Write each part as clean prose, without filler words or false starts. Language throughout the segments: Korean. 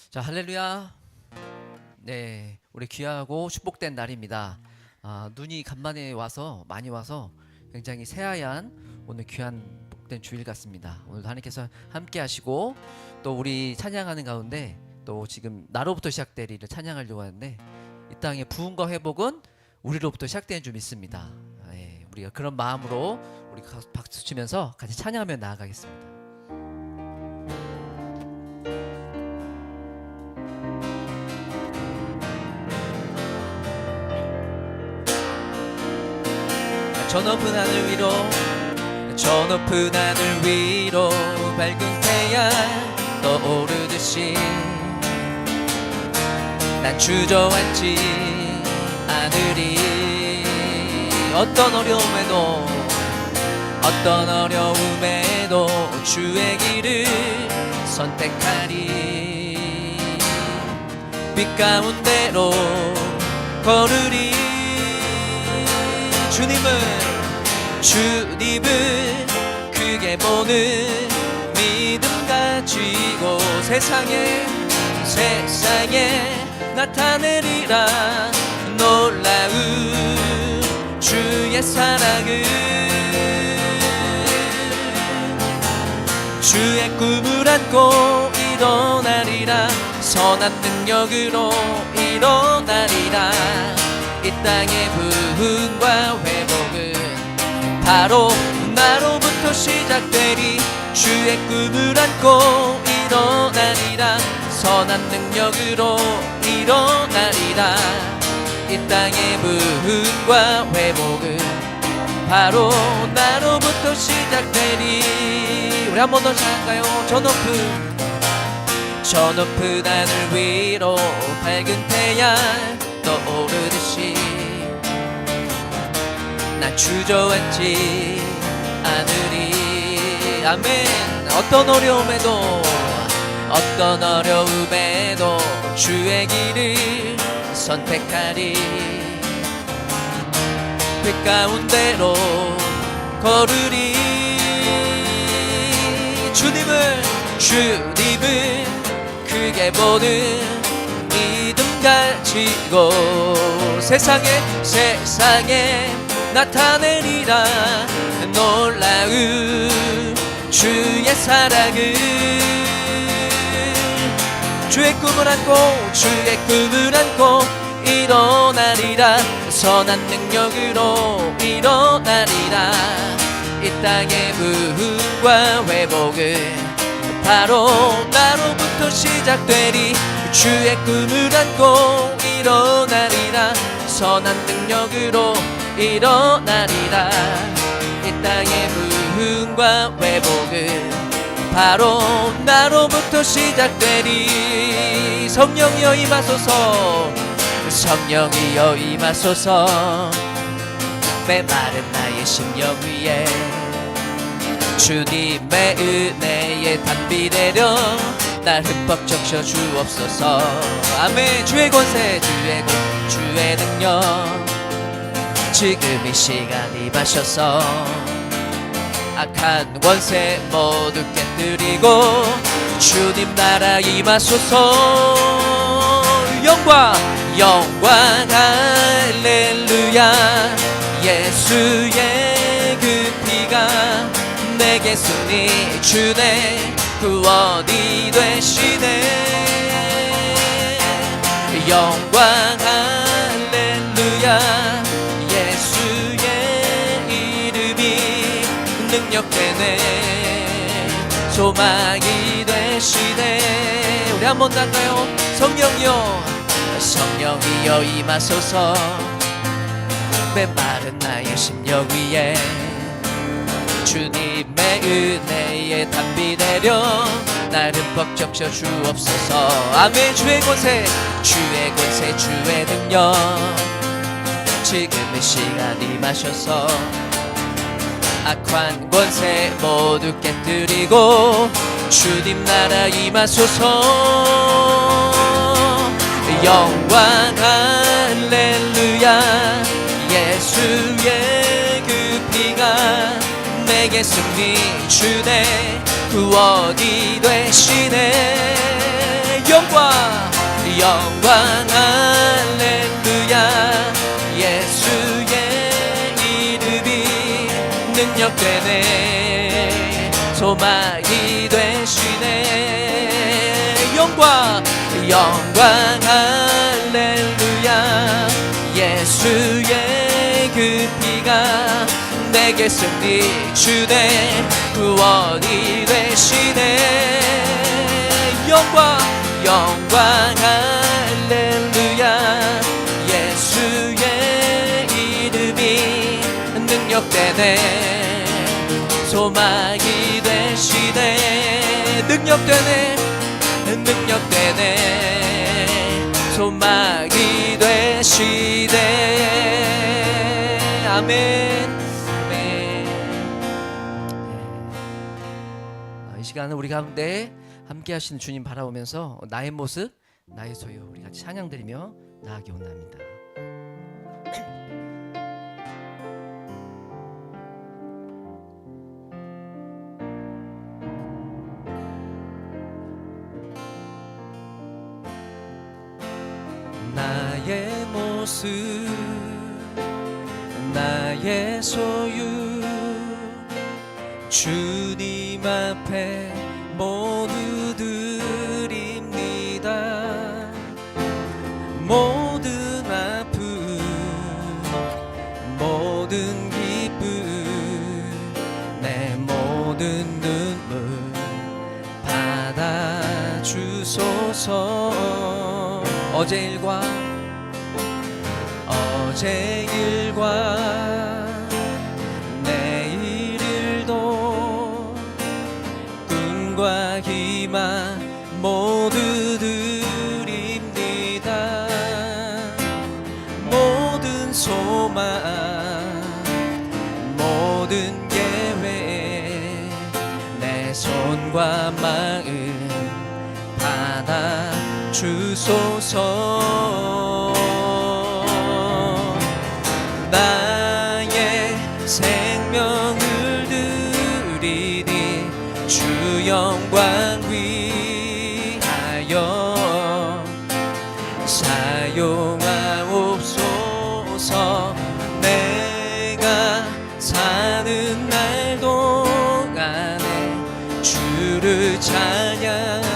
자, 할렐루야. 네, 우리 귀하고 축복된 날입니다. 눈이 간만에 많이 와서 굉장히 새하얀 오늘 귀한 복된 주일 같습니다. 오늘도 하나님께서 함께 하시고 또 우리 찬양하는 가운데 또 지금 나로부터 시작되리를 찬양하려고 하는데 이 땅의 부흥과 회복은 우리로부터 시작되는 줄 믿습니다. 우리가 그런 마음으로 우리 박수 치면서 같이 찬양하며 나아가겠습니다. 저 높은 하늘 위로 저 높은 하늘 위로 밝은 태양 떠오르듯이 난 주저앉지 않으리. 어떤 어려움에도 주의 길을 선택하리. 빛 가운데로 걸으리. 주님을 크게 보는 믿음 가지고 세상에 나타내리라. 놀라운 주의 사랑을 주의 꿈을 안고 일어나리라. 선한 능력으로 일어나리라. 이 땅의 부흥과 회복은 바로 나로부터 시작되리. 주의 꿈을 안고 일어나리라. 선한 능력으로 일어나리라. 이 땅의 부흥과 회복은 바로 나로부터 시작되리. 우리 한 번 더 찬양할까요? 저 높은 하늘 위로 밝은 태양 떠오르듯이 난 주저앉지 않으리. 아멘. 어떤 어려움에도 주의 길을 선택하리. 빛 가운데로 걸으리. 주님을 크게 보는 믿음 가지고 세상에 나타내리라. 놀라운 주의 사랑을 주의 꿈을 안고 일어나리라. 선한 능력으로 일어나리라. 이 땅의 부흥과 회복은 바로 나로부터 시작되리. 주의 꿈을 안고 일어나리라. 선한 능력으로 일어나리라. 이 땅의 부흥과 회복은 바로 나로부터 시작되리. 성령이여 임하소서. 메마른 나의 심령 위에 주님의 은혜에 담비 내려 날 흠뻑 적셔 주옵소서. 아멘. 주의 권세 주의 능력 지금 이 시간 임하셔서 악한 권세 모두 깨뜨리고 주님 나라 임하소서. 영광 할렐루야. 예수의 그 피가 내게 승리 주네. 구원이 되시네. 영광 할렐루야. 예수의 이름이 능력되네. 소망이 되시네. 우리 한 번 더 할까요? 성령이여 임하소서. 메마른 나의 심령 위에 주님의 은혜에 담비 내려 날 흠뻑 적셔 주옵소서. 아멘. 주의 권세 주의 능력 지금 이 시간 임하셔서 악한 권세 모두 깨뜨리고 주님 나라 임하소서. 영광 할렐루야. 예수의 그 피가 내게 승리 주네. 구원이 되시네. 영광 할렐루야. 예수의 이름이 능력되네. 소망이 되시네. 영광 할렐루야. 예수의 그 피가 내게 승리 주네. 구원이 되시네. 영광 할렐루야. 예수의 이름이 능력되네. 소망이 되시네. 능력되네. 소망이 되시네. 아멘. 이 시간은 우리 가운데 함께 하시는 주님 바라보면서 나의 모습 나의 소유 우리 같이 찬양드리며 나아가기 원합니다. 나의 모습 나의 소유 주님 앞에 모두 드립니다. 모든 아픔 모든 기쁨 내 모든 눈물 받아주소서. 어제 일과 내일 일도 꿈과 희망 모두 드립니다. 모든 소망 모든 계획 내 손과 마음 받아주소서. 나의 생명을 드리니 주 영광 위하여 사용하옵소서. 내가 사는 날 동안에 주를 찬양하며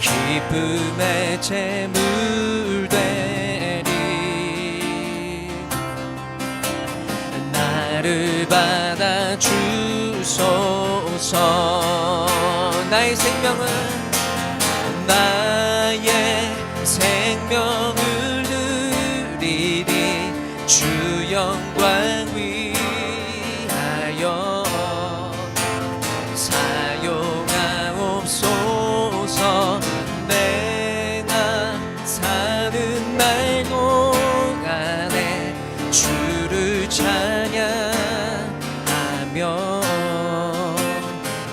기쁨의 제물 되리. 나를 받아주소서. 나의 생명을 드리니 주 영광 위하여 사용하옵소서. 내가 사는 날 동안에 주를 찬양하며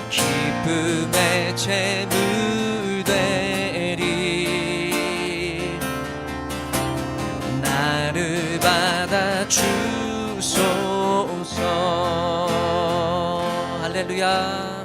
기쁨의 제물 되리. 나를 받아주소서. 할렐루야.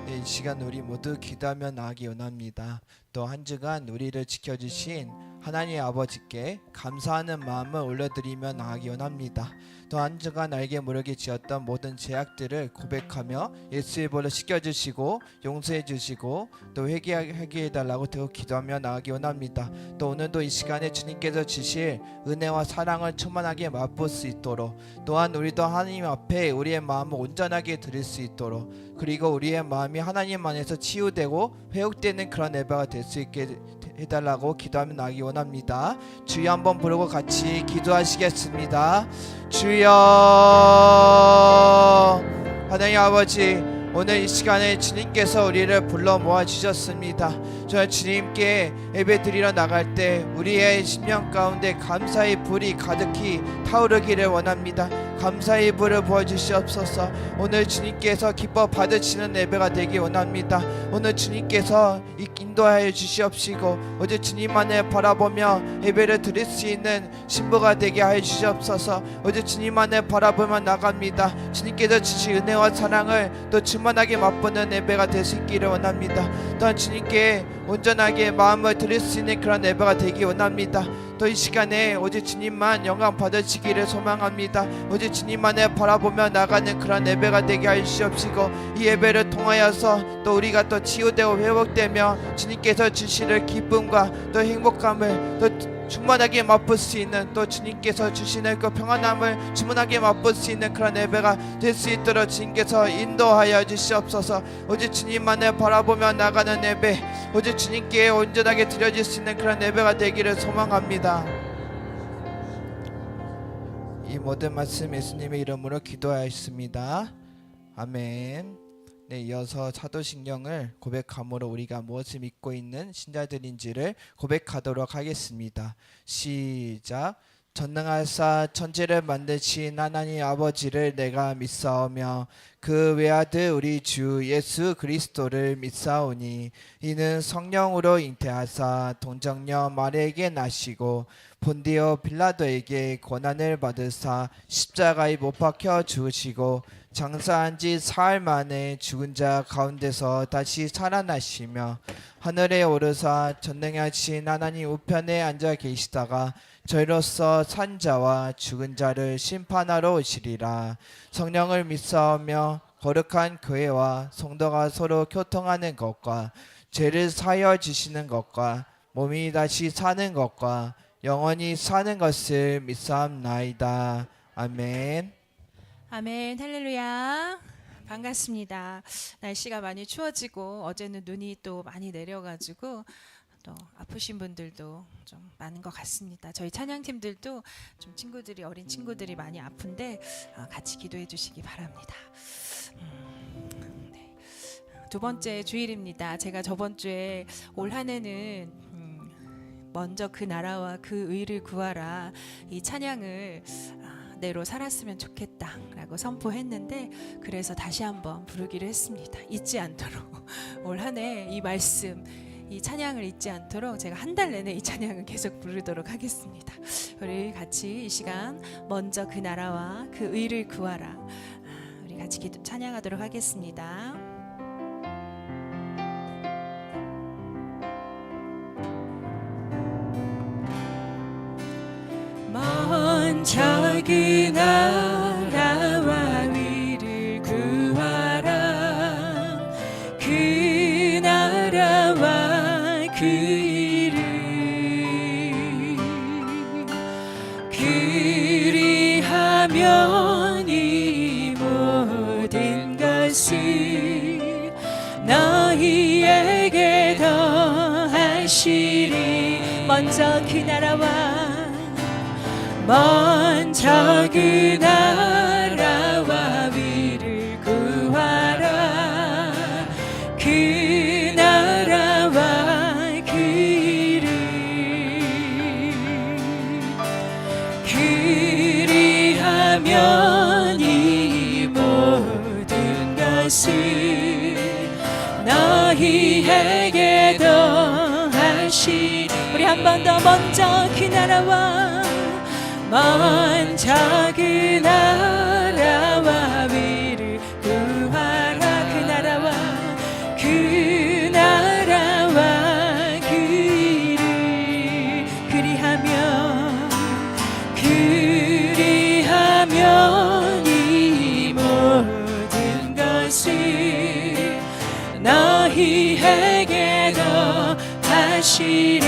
이 시간 우리 모두 기도하며 나아가기 원합니다. 또 한 주간 우리를 지켜주신 하나님 아버지께 감사하는 마음을 올려드리며 나아가기 원합니다. 또 한 주간 알게 모르게 지었던 모든 죄악들을 고백하며 예수의 볼로 씻겨주시고 용서해 주시고 또 회개하게 해달라고 기도하며 나아가기 원합니다. 또 오늘도 이 시간에 주님께서 주실 은혜와 사랑을 충만하게 맛볼 수 있도록, 또한 우리도 하나님 앞에 우리의 마음을 온전하게 드릴 수 있도록, 그리고 우리의 마음이 하나님 안에서 치유되고 회복되는 그런 예배가 될 수 있게 해달라고 기도하며 나아가기 원합니다. 주여 한번 부르고 같이 기도하시겠습니다. 주여. 하나님 아버지, 오늘 이 시간에 주님께서 우리를 불러 모아주셨습니다. 저 주님께 예배 드리러 나갈 때 우리의 심령 가운데 감사의 불이 가득히 타오르기를 원합니다. 감사의 불을 부어주시옵소서. 오늘 주님께서 기뻐 받으시는 예배가 되기 원합니다. 오늘 주님께서 인도하여 주시옵시고 오직 주님만을 바라보며 예배를 드릴 수 있는 신부가 되게 하여 주시옵소서. 오직 주님만을 바라보며 나갑니다. 주님께서 주신 은혜와 사랑을 또 충만하게 맛보는 예배가 될 수 있기를 원합니다. 또한 주님께 온전하게 마음을 드릴 수 있는 그런 예배가 되기 원합니다. 또 이 시간에 오직 주님만 영광 받으시기를 소망합니다. 오직 주님만을 바라보며 나가는 그런 예배가 되게 하여 주시옵시고 이 예배를 통하여서 또 우리가 또 치유되고 회복되며 주님께서 주시는 기쁨과 또 행복감을 또 충만하게 맛볼 수 있는 또 주님께서 주시는 그 평안함을 충만하게 맛볼 수 있는 그런 예배가 될 수 있도록 주님께서 인도하여 주시옵소서. 오직 주님만을 바라보며 나가는 예배, 오직 주님께 온전하게 드려질 수 있는 그런 예배가 되기를 소망합니다. 이 모든 말씀 예수님의 이름으로 기도하였습니다. 아멘. 네, 이어서 사도신경을 고백함으로 우리가 무엇을 믿고 있는 신자들인지를 고백하도록 하겠습니다. 시작. 전능하사 천지를 만드신 하나님 아버지를 내가 믿사오며 그 외아들 우리 주 예수 그리스도를 믿사오니 이는 성령으로 잉태하사 동정녀 마리아에게 나시고 본디오 빌라도에게 고난을 받으사 십자가에 못 박혀 죽으시고 장사한 지 사흘 만에 죽은 자 가운데서 다시 살아나시며 하늘에 오르사 전능하신 하나님 우편에 앉아 계시다가 저희로서 산 자와 죽은 자를 심판하러 오시리라. 성령을 믿사오며 거룩한 교회와 성도가 서로 교통하는 것과 죄를 사하여 주시는 것과 몸이 다시 사는 것과 영원히 사는 것을 믿사옵나이다. 아멘. 아멘. 할렐루야. 반갑습니다. 날씨가 많이 추워지고 어제는 눈이 또 많이 내려가지고 또 아프신 분들도 좀 많은 것 같습니다. 저희 찬양팀들도 좀 친구들이 어린 친구들이 많이 아픈데 같이 기도해 주시기 바랍니다. 네. 두 번째 주일입니다. 제가 저번 주에 올 한 해는 먼저 그 나라와 그 의를 구하라 이 찬양을 내로 살았으면 좋겠다라고 선포했는데 그래서 다시 한번 부르기로 했습니다. 잊지 않도록 올 한 해 이 말씀 이 찬양을 잊지 않도록 제가 한 달 내내 이 찬양을 계속 부르도록 하겠습니다. 우리 같이 이 시간 먼저 그 나라와 그 의를 구하라 우리 같이 찬양하도록 하겠습니다. 먼저 그 나라와 의를 구하라 그 나라와 그 의를 그리하면 이 모든 것을 너희에게 더하시리. 먼저 그 나라와 먼저 그 나라와 의를 구하라 그 나라와 그 의를 그리하면 이 모든 것을 너희에게 더하시리. 우리 한 번 더 먼저 그 나라와 먼저 그 나라와 의를 구하라 그 나라와 그 나라와 그 의를 그리하면 이 모든 것을 너희에게 더하시리.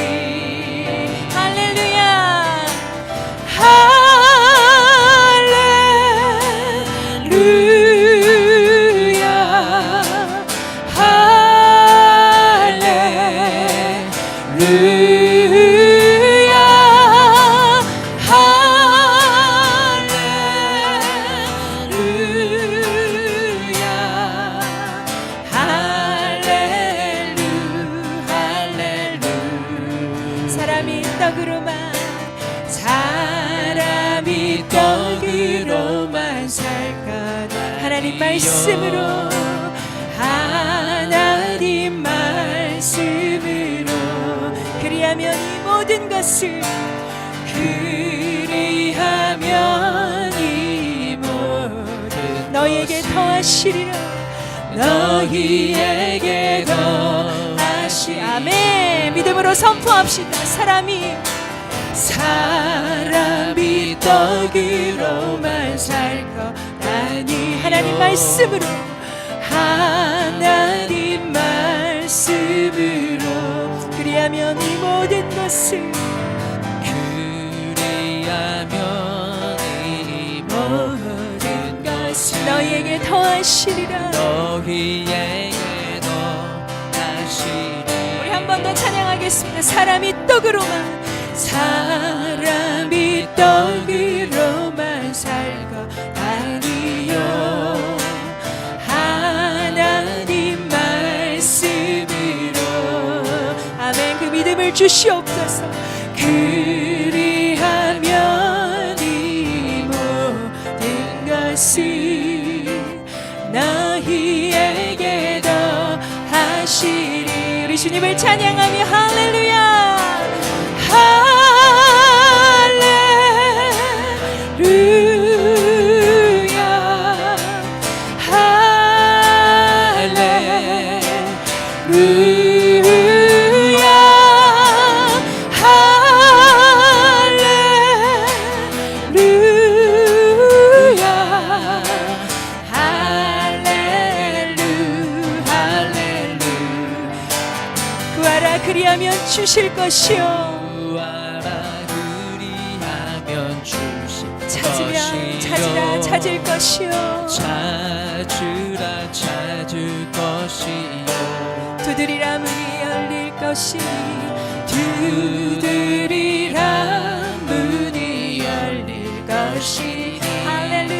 할렐루야. 사람이 떡으로만 하나님 말씀으로 하나님 말씀으로 그리하면 이 모든 것을 그리하면 이 모든 너희에게 더하시리라 너희에게 더하시 아멘 믿음으로 선포합시다 사람이 떡으로만 살 거라니 하나님 말씀으로 하나님 말씀으로 그리하면 이 모든 것을 그리하면 이 모든 것을 너희에게 더하시리라 너희에게 더하시리라 우리 한 번 더 찬양하겠습니다 사람이 떡으로만 살 것 아니요 하나님 말씀으로 아멘 그 믿음을 주시옵소서 그리하면 이 모든 것을 너희에게 더하시리 우리 주님을 찬양하며 할렐루야 그리하면 주실 것이요 구하라 그리하면 주실 찾으라 찾을 것이요 찾으라 찾을 것이요 두드리라 문이 열릴 것이 두드리라 문이 열릴 것이 할렐루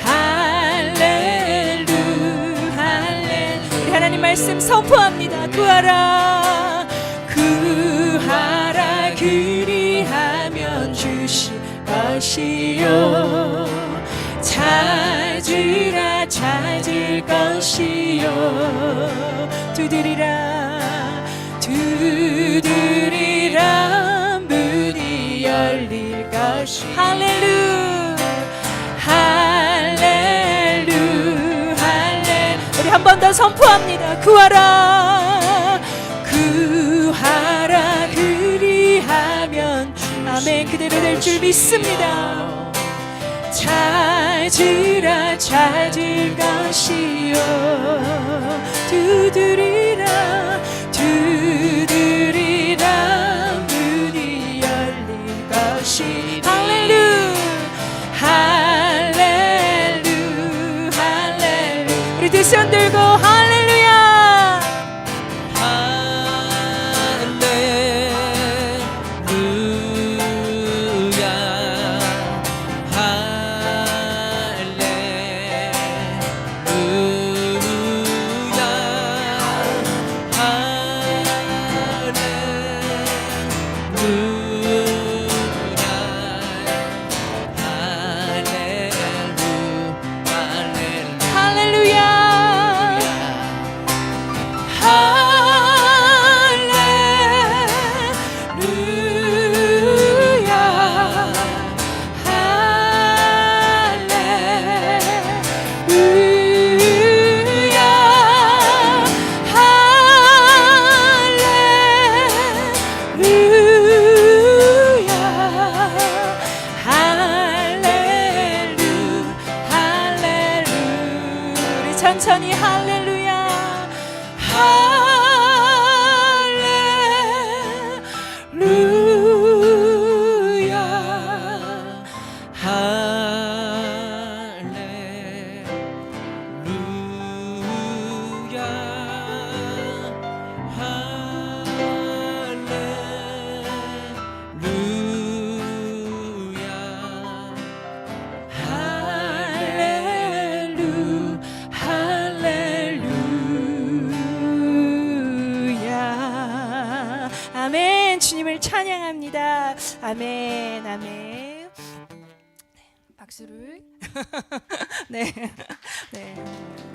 할렐루 할렐루 우리 하나님 말씀 선포합니다 구하라 그리하면 주실 것이요 찾으라 찾을 것이요 두드리라 문이 열릴 것이 할렐루 할렐루 할렐루 우리 한 번 더 선포합니다 구하라 그리하면 아멘 그대로 될 줄 믿습니다 찾으라 찾을 것이요 두드리라 문이 열릴 것이 할렐루 할렐루 할렐루 우리 두 손 들고 할렐루야 천천히 할렐루야 아멘 주님을 찬양합니다 아멘 아멘 박수를 네. 네.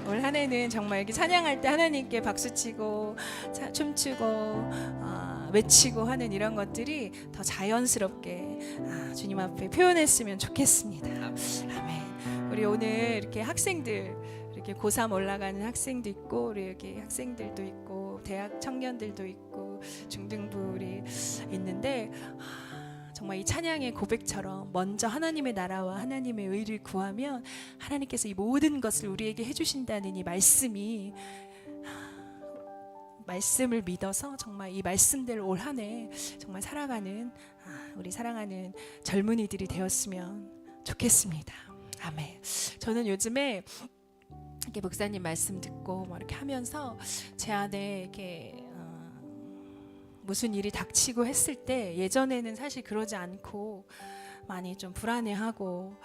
올 한 해는 정말 이렇게 찬양할 때 하나님께 박수치고 춤추고 외치고 하는 이런 것들이 더 자연스럽게 주님 앞에 표현했으면 좋겠습니다. 아멘. 우리 오늘 이렇게 학생들 이렇게 고3 올라가는 학생도 있고 우리 여기 학생들도 있고 대학 청년들도 있고 중등부들이 있는데 정말 이 찬양의 고백처럼 먼저 하나님의 나라와 하나님의 의를 구하면 하나님께서 이 모든 것을 우리에게 해주신다는 이 말씀을 믿어서 정말 이 말씀대로 올 한 해 정말 살아가는 우리 사랑하는 젊은이들이 되었으면 좋겠습니다. 아멘. 저는 요즘에 이렇게 목사님 말씀 듣고 뭐 이렇게 하면서 제 안에 이렇게 무슨 일이 닥치고 했을 때 예전에는 사실 그러지 않고 많이 좀 불안해하고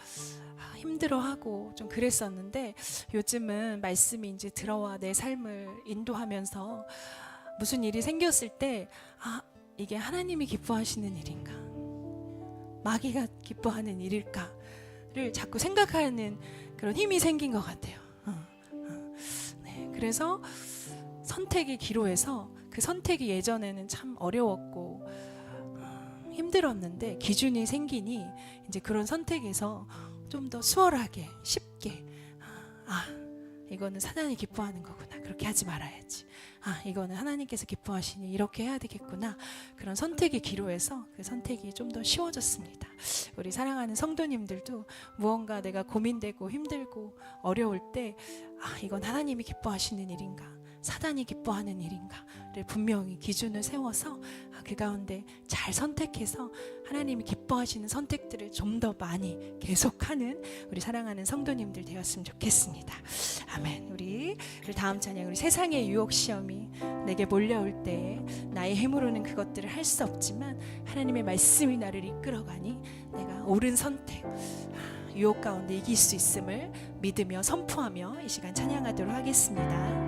힘들어하고 좀 그랬었는데 요즘은 말씀이 이제 들어와 내 삶을 인도하면서 무슨 일이 생겼을 때 이게 하나님이 기뻐하시는 일인가 마귀가 기뻐하는 일일까를 자꾸 생각하는 그런 힘이 생긴 것 같아요. 네, 그래서 선택의 기로에서 그 선택이 예전에는 참 어려웠고 힘들었는데 기준이 생기니 이제 그런 선택에서 좀 더 수월하게 쉽게 이거는 사단이 기뻐하는 거구나 그렇게 하지 말아야지 이거는 하나님께서 기뻐하시니 이렇게 해야 되겠구나 그런 선택의 기로에서 그 선택이 좀 더 쉬워졌습니다. 우리 사랑하는 성도님들도 무언가 내가 고민되고 힘들고 어려울 때 이건 하나님이 기뻐하시는 일인가 사단이 기뻐하는 일인가를 분명히 기준을 세워서 그 가운데 잘 선택해서 하나님이 기뻐하시는 선택들을 좀 더 많이 계속하는 우리 사랑하는 성도님들 되었으면 좋겠습니다. 아멘. 우리 다음 찬양 우리 세상의 유혹 시험이 내게 몰려올 때 나의 힘으로는 그것들을 할 수 없지만 하나님의 말씀이 나를 이끌어가니 내가 옳은 선택 유혹 가운데 이길 수 있음을 믿으며 선포하며 이 시간 찬양하도록 하겠습니다.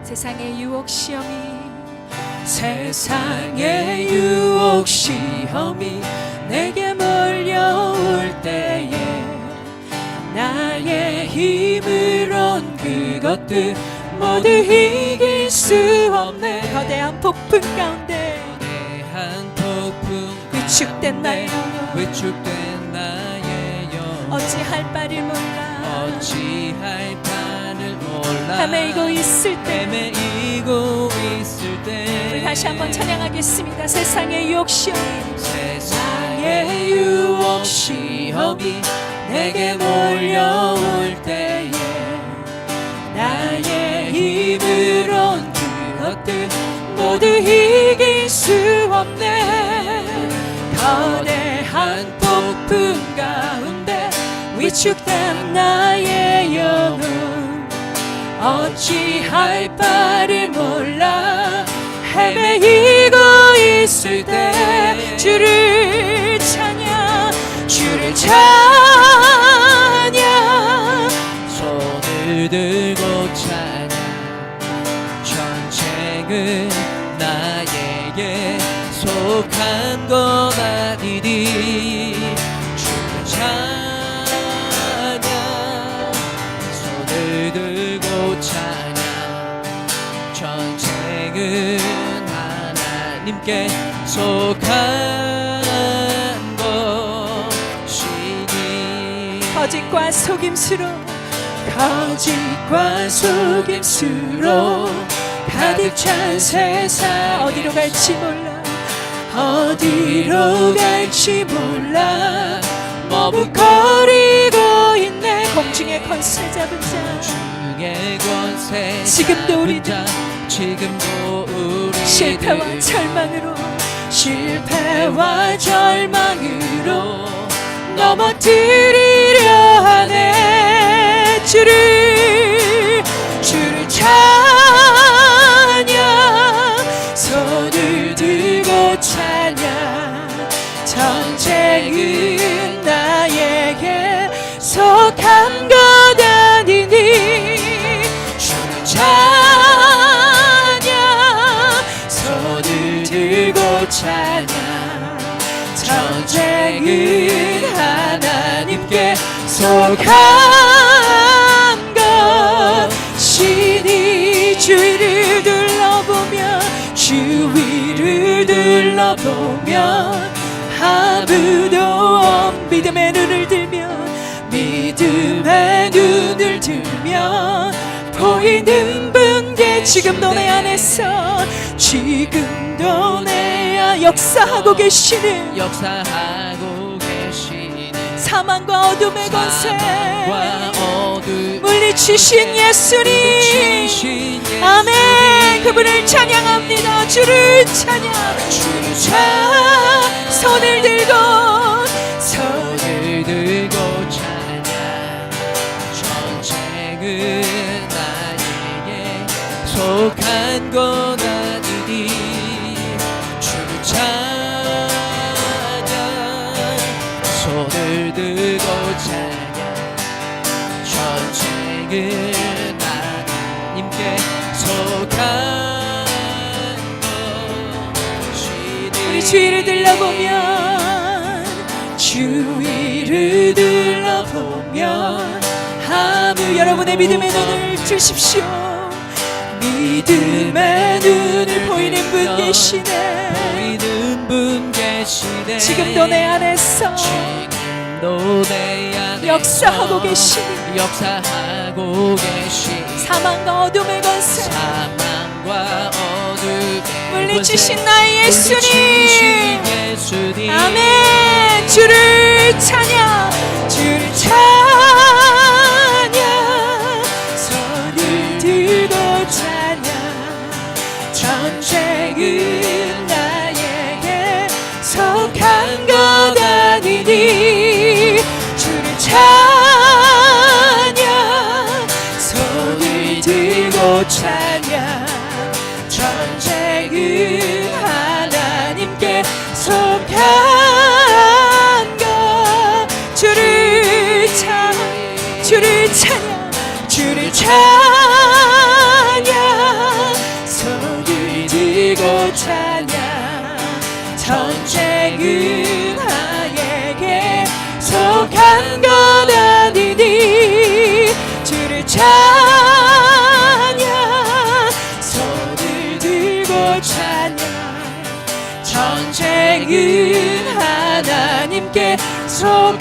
세상의 유혹 시험이 내게 몰려올 때에 나의 힘으론 그것들 모두 이길 수 없네. 거대한 폭풍 가운데 위축된 나의 영혼 어찌할 바를 몰라 헤매이고 있을 때 우리 다시 한번 찬양하겠습니다. 세상의 유혹 시험이 내게 몰려올 때에 나의 힘으론 그것들 모두 이길 수 없네. 거대한 폭풍 가운데 위축된 나의 영혼 어찌할 바를 몰라 헤매이고 있을 때 주를 찬양 손을 들고 찬양 전쟁은 나에게 속한 것 아니니 주를 찬양 손을 들고 찬양 전쟁은 하나님께 속한 것이니 거짓과 속임수로 가득 찬 세상 어디로 갈지 몰라 머뭇거리고 있네. 공중의 권세 잡은 자 지금도 우리들 실패와 절망으로 넘어뜨리려 하네. 주를 찬양 손을 들고 찬양 전쟁은 나에게 속한 것 아니니 주를 찬양 전쟁은 하나님께 속한 것이니 주위를 둘러보면 주위를 둘러보면 아무도 없는 믿음의 눈을 들면 믿음의 눈을 들면 보이는 분께 지금도 내 안에서 지금도 내 안 역사하고 계시는 사망과 어둠의 권세 물리치신 예수님 아멘. 그분을 찬양합니다. 주를 찬양 손을 들고 찬양 전쟁은 나에게 속한 것 아니니 주를 찬양 손을 들고 찬양 전쟁은 하나님께 속한 것이니 우리 주위를 둘러보면 주위를 둘러보면 아무 여러분의 믿음의 눈을 주십시오. 믿음의 눈을 보이는 분 계시네. 보이는 분 계시네. 지금도 내 안에서 역사하고 계시니 사망과 어둠의 권세 물리치신 나의 예수님 아멘. 주를 찬양 주를 찬양 손을 들고 찬양 전쟁은 나에게 속한 것 아니니 주를 찬양 손을 들고 찬양 전쟁은 하나님께 속한 것 주를 찬양 주를 찬양 손을 들고 찬양 전쟁은 나에게 속한 것 아니니 주를 찬양 손을 들고 찬양 전쟁은 하나님께 속한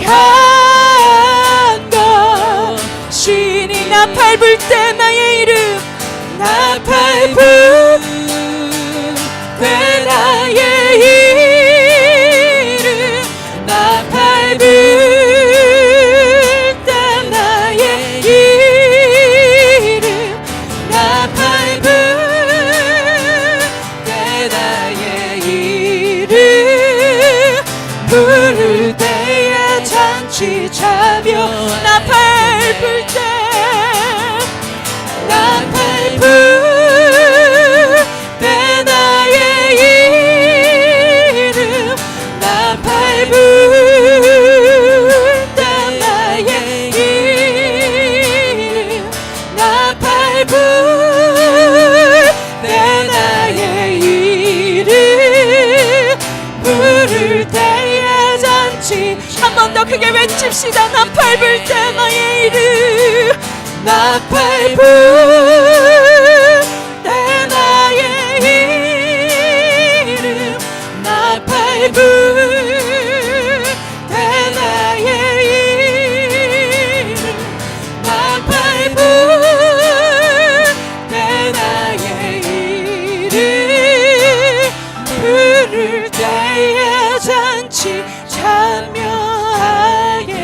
것이니 나팔 불 때 나의 이름 나팔 불 때 나의 이름 나팔 불 때 나의 이름 나팔 불 때 나의 이름 부를 때에 잔치자며 나팔 불 때 나팔 불 때 나의 이름 나팔 불 때 나의 이름 나팔 불 때 나의 이름 부를 때에 잔치 한 번 더 크게 외칩시다. 나팔 불 때 나의 이름 나팔 불 때 나의 이름 나팔 불 때 나의 이름 나팔 불 때 나의 이름 부를 때에 잔치 참여하게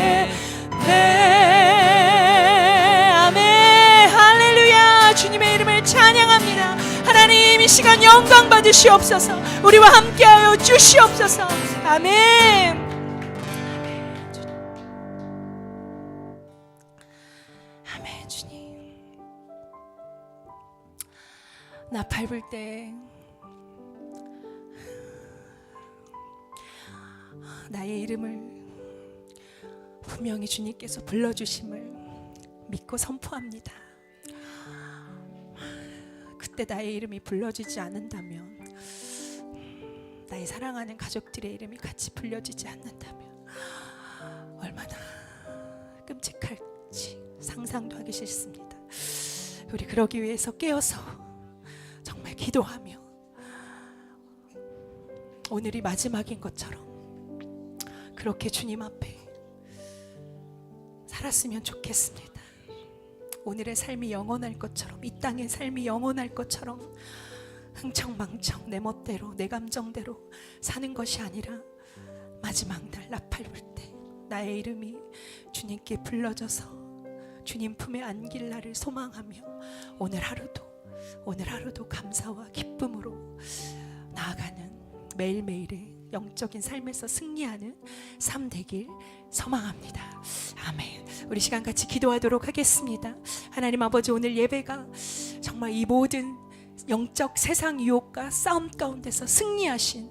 주님의 이름을 찬양합니다. 하나님 이 시간 영광 받으시옵소서. 우리와 함께하여 주시옵소서. 아멘. 아멘. 주님 나 밟을 때 나의 이름을 분명히 주님께서 불러주심을 믿고 선포합니다. 그때 나의 이름이 불러지지 않는다면 나의 사랑하는 가족들의 이름이 같이 불려지지 않는다면 얼마나 끔찍할지 상상도 하기 싫습니다. 우리 그러기 위해서 깨어서 정말 기도하며 오늘이 마지막인 것처럼 그렇게 주님 앞에 살았으면 좋겠습니다. 오늘의 삶이 영원할 것처럼, 이 땅의 삶이 영원할 것처럼 흥청망청 내 멋대로 내 감정대로 사는 것이 아니라 마지막 날 나팔 불 때 나의 이름이 주님께 불러져서 주님 품에 안길 날을 소망하며 오늘 하루도 감사와 기쁨으로 나아가는 매일매일의 영적인 삶에서 승리하는 삶 되길 소망합니다. 아멘. 우리 시간 같이 기도하도록 하겠습니다. 하나님 아버지, 오늘 예배가 정말 이 모든 영적 세상 유혹과 싸움 가운데서 승리하신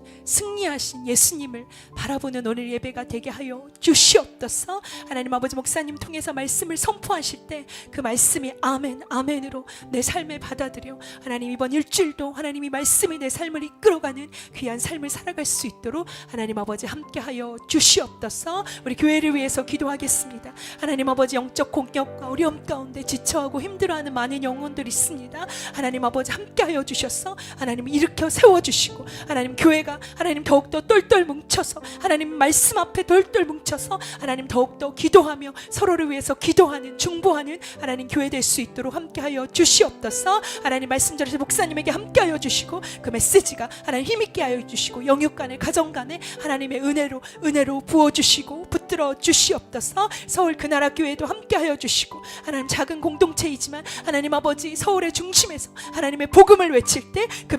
예수님을 바라보는 오늘 예배가 되게 하여 주시옵소서. 하나님 아버지, 목사님 통해서 말씀을 선포하실 때 그 말씀이 아멘 아멘으로 내 삶에 받아들여 하나님 이번 일주일도 하나님이 말씀이 내 삶을 이끌어가는 귀한 삶을 살아갈 수 있도록 하나님 아버지 함께하여 주시옵소서. 우리 교회를 위해서 기도하겠습니다. 하나님 아버지, 영적 공격과 어려움 가운데 지쳐하고 힘들어하는 많은 영혼들이 있습니다. 하나님 아버지 함께하여 주셔서 하나님 일으켜 세워주시고 하나님 교회가 하나님 더욱더 똘똘 뭉쳐서 하나님 말씀 앞에 똘똘 뭉쳐서 하나님 더욱더 기도하며 서로를 위해서 기도하는 중보하는 하나님 교회 될 수 있도록 함께하여 주시옵소서. 하나님 말씀 전해서 목사님에게 함께하여 주시고 그 메시지가 하나님 힘있게 하여 주시고 영육 간에 가정 간에 하나님의 은혜로 부어주시고 붙들어 주시옵소서. 서울 그 나라 교회도 함께하여 주시고 하나님 작은 공동체이지만 하나님 아버지 서울의 중심에서 하나님의 복음을 외칠 때 그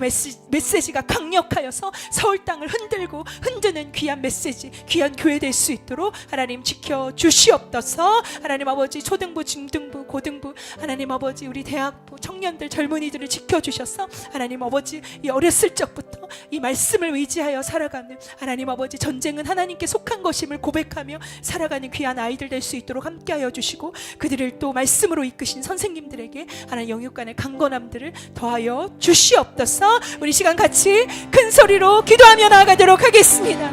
메시지가 강력하여서 서울 땅을 흔드는 귀한 메시지, 귀한 교회 될 수 있도록 하나님 지켜 주시옵소서. 하나님 아버지, 초등부, 중등부, 고등부 하나님 아버지 우리 대학부 청년들 젊은이들을 지켜주셔서 하나님 아버지 이 어렸을 적부터 이 말씀을 의지하여 살아가는 하나님 아버지 전쟁은 하나님께 속한 것임을 고백하며 살아가는 귀한 아이들 될 수 있도록 함께하여 주시고 그들을 또 말씀으로 이끄신 선생님들에게 하나님 영육간의 강건함들을 더하여 주시옵소서. 우리 시간 같이 큰 소리로 기도하며 나아가도록 하겠습니다.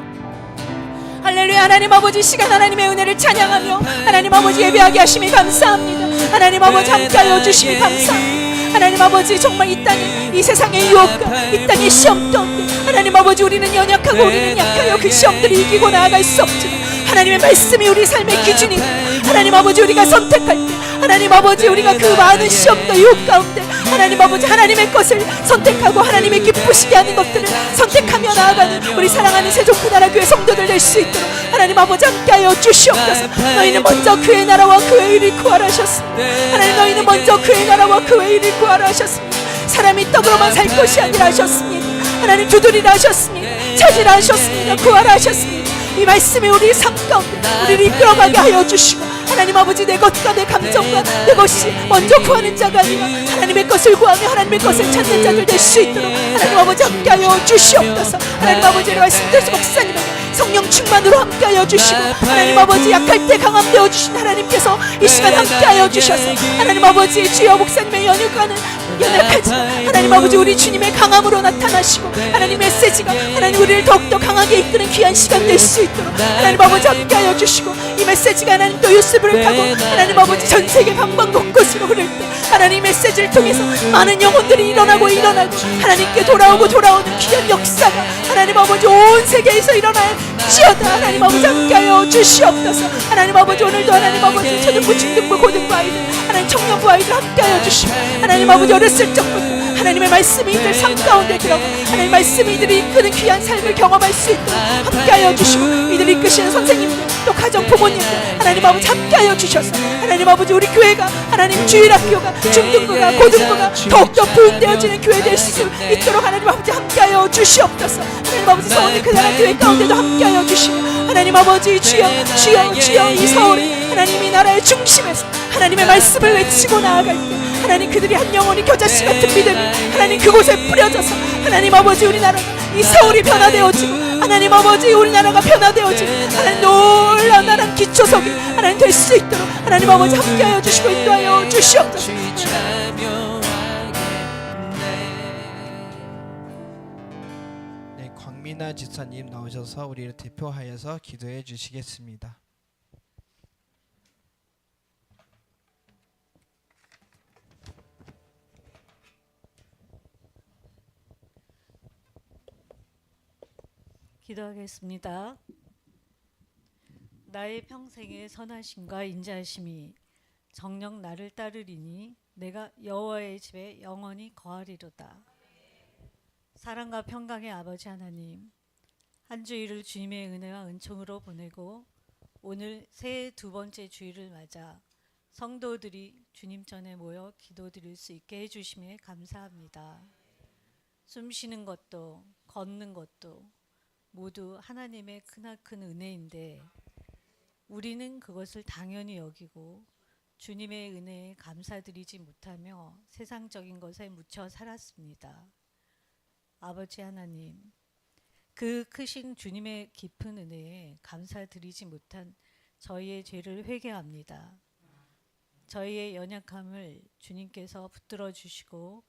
할렐루야. 하나님 아버지, 시간 하나님의 은혜를 찬양하며 하나님 아버지 예배하게 하심이 감사합니다. 하나님 아버지 함께하여 주심이 감사합니다. 하나님 아버지, 정말 이 땅에 이 세상의 유혹과 이 땅의 시험 가운데 하나님 아버지 우리는 연약하고 우리는 약하여 그 시험들을 이기고 나아갈 수 없지만 하나님의 말씀이 우리 삶의 기준이고 하나님 아버지 우리가 선택할 때 하나님 아버지 우리가 그 많은 시험과 유혹 가운데 하나님 아버지 하나님의 것을 선택하고 하나님의 기쁘시게 하는 것들을 선택하며 나아가는 우리 사랑하는 세종구나라 교회 성도들 될 수 있도록 하나님 아버지 함께하여 주시옵소서. 너희는 먼저 그의 나라와 그의 일을 구하라 하셨습니다. 하나님, 너희는 먼저 그의 나라와 그의 일을 구하라 하셨습니다. 사람이 떡으로만 살 것이 아니라 하셨습니다. 하나님, 두드리라 하셨습니다. 찾으라 하셨습니다. 구하라 하셨습니다. 이 말씀이 우리 삶 가운데 우리를 이끌어가게 하여 주시고 하나님 아버지 내 것과 내 감정과 내 것이 먼저 구하는 자가 아니라 하나님의 것을 구하며 하나님의 것을 찾는 자들 될 수 있도록 하나님 아버지 함께하여 주시옵소서. 하나님 아버지의 말씀대로 목사님에게 성령 충만으로 함께하여 주시고 하나님 아버지 약할 때 강함 되어주신 하나님께서 이 시간 함께하여 주셔서 하나님 아버지 주여 목사님의 연약하는 연약하지만 하나님 아버지 우리 주님의 강함으로 나타나시고 하나님 메시지가 하나님 우리를 더욱더 강하게 이끄는 귀한 시간 될 수 있도록 하나님 아버지 함께하여 주시고 이 메시지가 하나님 또 유튜브를 타고 하나님 아버지 전 세계 방방곳곳으로 흐를 때 하나님 메시지를 통해서 많은 영혼들이 일어나고 하나님께 돌아오는 귀한 역사가 하나님 아버지 온 세계에서 일어날지어다. 하나님 아버지 함께하여 주시옵소서. 하나님 아버지 오늘도 하나님 아버지 초등부 중등부 고등부 아이들 하나님 청년부 아이들 함께하여 주시고 하나님 아버지 어렸을 적부터 하나님의 말씀이 이들 삶 가운데 들어가 하나님 말씀이 이들이 이끄는 귀한 삶을 경험할 수 있도록 함께하여 주시고 이들이 이끄시는 선생님들 또 가정 부모님들 하나님 아버지 함께하여 주셔서 하나님 아버지 우리 교회가 하나님 주일학교가 중등부가 고등부가 더욱더 부흥되어지는 교회 될 수 있도록 하나님 아버지 함께하여 주시옵소서. 하나님 아버지 서울의 그 나라 교회 가운데도 함께하여 주시고 하나님 아버지 주여 이 서울에 하나님 이 나라의 중심에서 하나님의 말씀을 외치고 나아갈 때 하나님 그들이 한 영혼이 겨자씨 같은 믿음이 하나님 그곳에 뿌려져서 하나님 아버지 우리나라가 이 서울이 변화되어지고 하나님 아버지 우리나라가 변화되어지고 하나님 놀라운 나라 기초석이 하나님 될 수 있도록 하나님 아버지 함께하여 주시고 인도하여 주시옵소서. 네, 광민아 지사님 나오셔서 우리를 대표하여서 기도해 주시겠습니다. 기도하겠습니다. 나의 평생의 선하심과 인자하심이 정녕 나를 따르리니 내가 여호와의 집에 영원히 거하리로다. 사랑과 평강의 아버지 하나님, 한 주일을 주님의 은혜와 은총으로 보내고 오늘 새해 두 번째 주일을 맞아 성도들이 주님 전에 모여 기도드릴 수 있게 해주심에 감사합니다. 숨 쉬는 것도 걷는 것도 모두 하나님의 크나큰 은혜인데 우리는 그것을 당연히 여기고 주님의 은혜에 감사드리지 못하며 세상적인 것에 묻혀 살았습니다. 아버지 하나님, 그 크신 주님의 깊은 은혜에 감사드리지 못한 저희의 죄를 회개합니다. 저희의 연약함을 주님께서 붙들어 주시고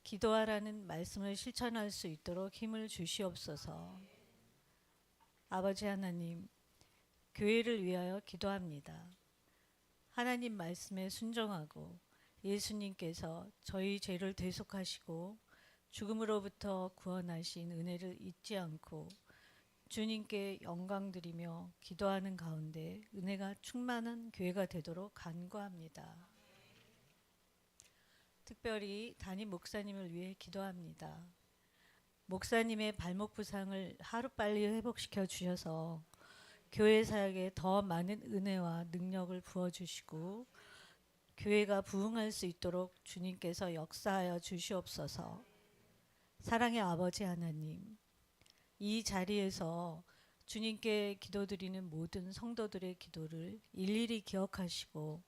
기도하라는 말씀을 실천할 수 있도록 힘을 주시옵소서. 아버지 하나님, 교회를 위하여 기도합니다. 하나님 말씀에 순종하고 예수님께서 저희 죄를 대속하시고 죽음으로부터 구원하신 은혜를 잊지 않고 주님께 영광 드리며 기도하는 가운데 은혜가 충만한 교회가 되도록 간구합니다. 특별히 담임 목사님을 위해 기도합니다. 목사님의 발목 부상을 하루빨리 회복시켜 주셔서 교회 사역에 더 많은 은혜와 능력을 부어주시고 교회가 부흥할 수 있도록 주님께서 역사하여 주시옵소서. 사랑의 아버지 하나님, 이 자리에서 주님께 기도드리는 모든 성도들의 기도를 일일이 기억하시고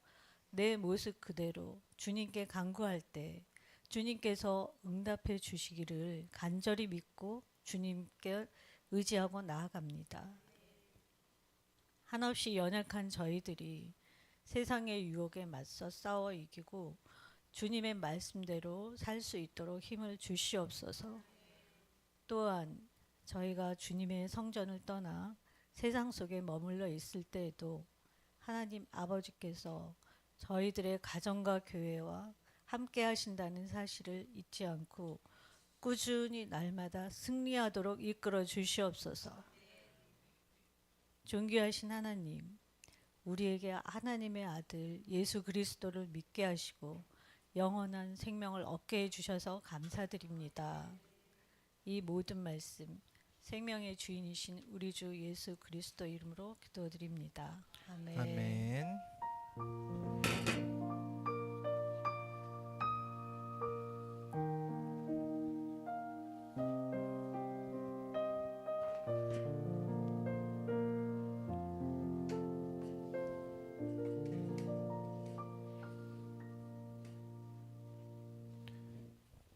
내 모습 그대로 주님께 간구할 때 주님께서 응답해 주시기를 간절히 믿고 주님께 의지하고 나아갑니다. 한없이 연약한 저희들이 세상의 유혹에 맞서 싸워 이기고 주님의 말씀대로 살 수 있도록 힘을 주시옵소서. 또한 저희가 주님의 성전을 떠나 세상 속에 머물러 있을 때에도 하나님 아버지께서 저희들의 가정과 교회와 함께 하신다는 사실을 잊지 않고 꾸준히 날마다 승리하도록 이끌어 주시옵소서. 존귀하신 하나님, 우리에게 하나님의 아들 예수 그리스도를 믿게 하시고 영원한 생명을 얻게 해주셔서 감사드립니다. 이 모든 말씀 생명의 주인이신 우리 주 예수 그리스도 이름으로 기도드립니다. 아멘. 아멘.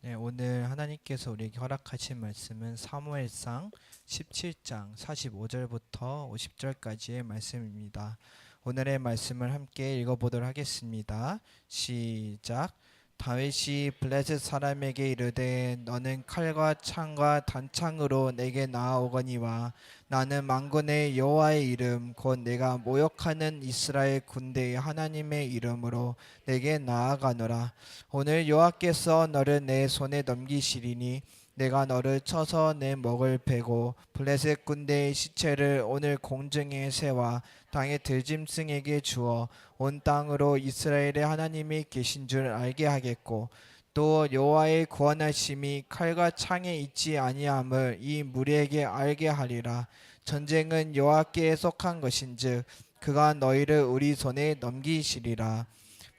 네, 오늘 하나님께서 우리에게 허락하신 말씀은 사무엘상 17장 45절부터 50절까지의 말씀입니다. 오늘의 말씀을 함께 읽어보도록 하겠습니다. 시작. 다윗이 블레셋 사람에게 이르되 너는 칼과 창과 단창으로 내게 나아오거니와 나는 만군의 여호와의 이름 곧 내가 모욕하는 이스라엘 군대의 하나님의 이름으로 내게 나아가노라. 오늘 여호와께서 너를 내 손에 넘기시리니 내가 너를 쳐서 내 목을 베고 블레셋 군대의 시체를 오늘 공중에 세와 땅의 들짐승에게 주어 온 땅으로 이스라엘의 하나님이 계신 줄 알게 하겠고 또 여호와의 구원하심이 칼과 창에 있지 아니함을 이 무리에게 알게 하리라. 전쟁은 여호와께 속한 것인즉 그가 너희를 우리 손에 넘기시리라.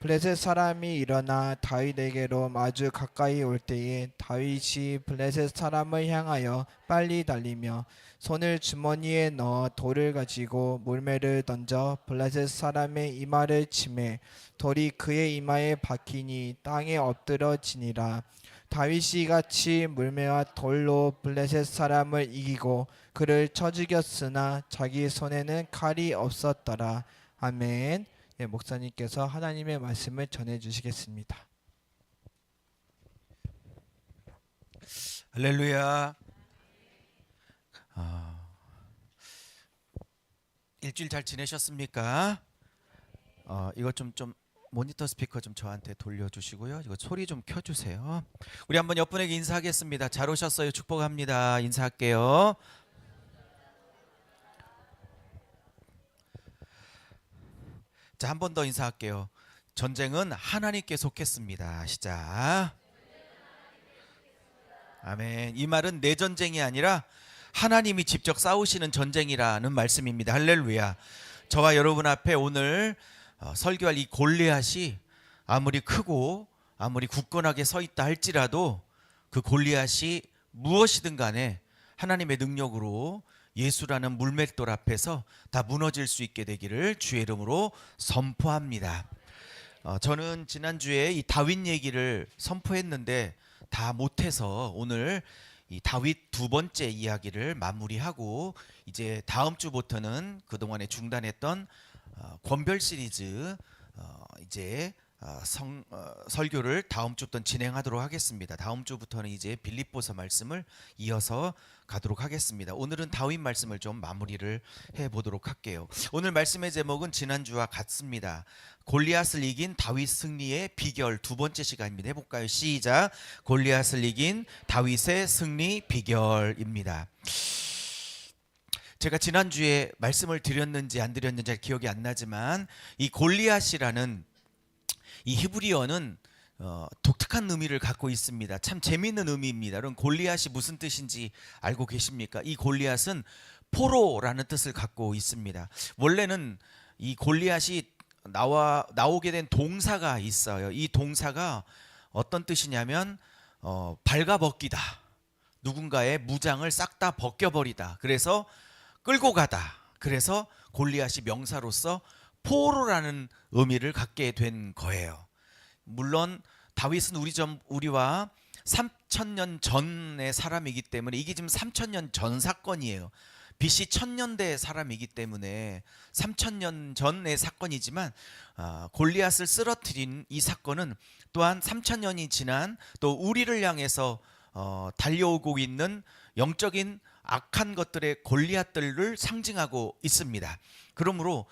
블레셋 사람이 일어나 다윗에게로 마주 가까이 올 때에 다윗이 블레셋 사람을 향하여 빨리 달리며 손을 주머니에 넣어 돌을 가지고 물매를 던져 블레셋 사람의 이마를 치매 돌이 그의 이마에 박히니 땅에 엎드러지니라. 다윗이 같이 물매와 돌로 블레셋 사람을 이기고 그를 쳐 죽였으나 자기 손에는 칼이 없었더라. 아멘. 네, 목사님께서 하나님의 말씀을 전해 주시겠습니다. 할렐루야. 일주일 잘 지내셨습니까? 이거 좀 모니터 스피커 좀 저한테 돌려주시고요. 이거 소리 좀 켜주세요. 우리 한번 옆분에게 인사하겠습니다. 잘 오셨어요. 축복합니다. 인사할게요. 자, 한 번 더 인사할게요. 전쟁은 하나님께 속했습니다. 시작. 아멘. 이 말은 내 전쟁이 아니라 하나님이 직접 싸우시는 전쟁이라는 말씀입니다. 할렐루야. 저와 여러분 앞에 오늘 설교할 이 골리앗이 아무리 크고 아무리 굳건하게 서 있다 할지라도 그 골리앗이 무엇이든 간에 하나님의 능력으로 예수라는 물맷돌 앞에서 다 무너질 수 있게 되기를 주의 이름으로 선포합니다. 저는 지난주에 이 다윗 얘기를 선포했는데 다 못해서 오늘 이 다윗 두 번째 이야기를 마무리하고 이제 다음 주부터는 그동안에 중단했던 권별 시리즈 이제 설교를 다음 주부터 진행하도록 하겠습니다. 다음 주부터는 이제 빌립보서 말씀을 이어서 가도록 하겠습니다. 오늘은 다윗 말씀을 좀 마무리를 해보도록 할게요. 오늘 말씀의 제목은 지난주와 같습니다. 골리앗을 이긴 다윗 승리의 비결, 두 번째 시간입니다. 해볼까요? 시작. 골리앗을 이긴 다윗의 승리 비결입니다. 제가 지난주에 말씀을 드렸는지 안 드렸는지 잘 기억이 안 나지만 이 골리앗이라는 이 히브리어는 독특한 의미를 갖고 있습니다. 참 재미있는 의미입니다. 그럼 골리앗이 무슨 뜻인지 알고 계십니까? 이 골리앗은 포로라는 뜻을 갖고 있습니다. 원래는 이 골리앗이 나오게 된 동사가 있어요. 이 동사가 어떤 뜻이냐면 발가벗기다. 누군가의 무장을 싹 다 벗겨버리다. 그래서 끌고 가다. 그래서 골리앗이 명사로서 포로라는 의미를 갖게 된 거예요. 물론 다윗은 우리와 3000년 전의 사람이기 때문에 이게 지금 3000년 전 사건이에요. BC 1000년대 사람이기 때문에 3000년 전의 사건이지만 골리앗을 쓰러뜨린 이 사건은 또한 3000년이 지난 또 우리를 향해서 달려오고 있는 영적인 악한 것들의 골리앗들을 상징하고 있습니다. 그러므로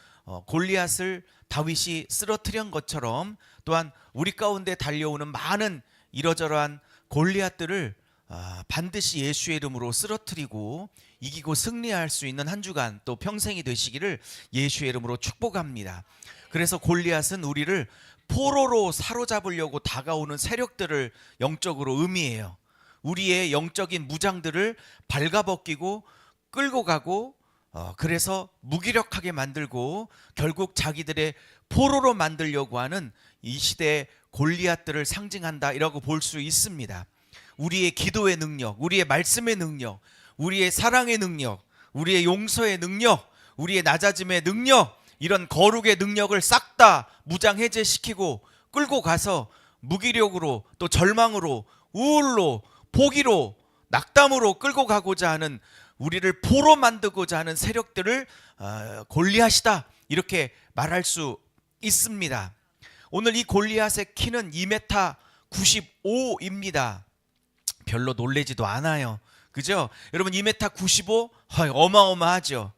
골리앗을 다윗이 쓰러뜨린 것처럼 또한 우리 가운데 달려오는 많은 이러저러한 골리앗들을 반드시 예수의 이름으로 쓰러뜨리고 이기고 승리할 수 있는 한 주간 또 평생이 되시기를 예수의 이름으로 축복합니다. 그래서 골리앗은 우리를 포로로 사로잡으려고 다가오는 세력들을 영적으로 의미해요. 우리의 영적인 무장들을 발가벗기고 끌고 가고 그래서 무기력하게 만들고 결국 자기들의 포로로 만들려고 하는 이 시대의 골리앗들을 상징한다 이라고 볼 수 있습니다. 우리의 기도의 능력, 우리의 말씀의 능력, 우리의 사랑의 능력, 우리의 용서의 능력, 우리의 낮아짐의 능력, 이런 거룩의 능력을 싹 다 무장 해제시키고 끌고 가서 무기력으로 또 절망으로 우울로 포기로 낙담으로 끌고 가고자 하는 우리를 포로 만들고자 하는 세력들을 골리앗이다 이렇게 말할 수 있습니다. 오늘 이 골리앗의 키는 2m 95입니다. 별로 놀래지도 않아요. 그죠? 여러분 2m 95 어마어마하죠.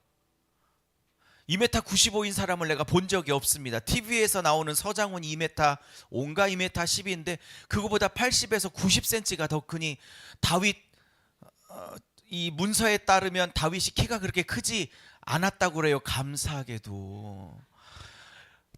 2m 95인 사람을 내가 본 적이 없습니다. TV에서 나오는 서장훈 2m 5인가 2m 10인데 그거보다 80에서 90cm가 더 크니 다윗 이 문서에 따르면 다윗이 키가 그렇게 크지 않았다고 그래요. 감사하게도.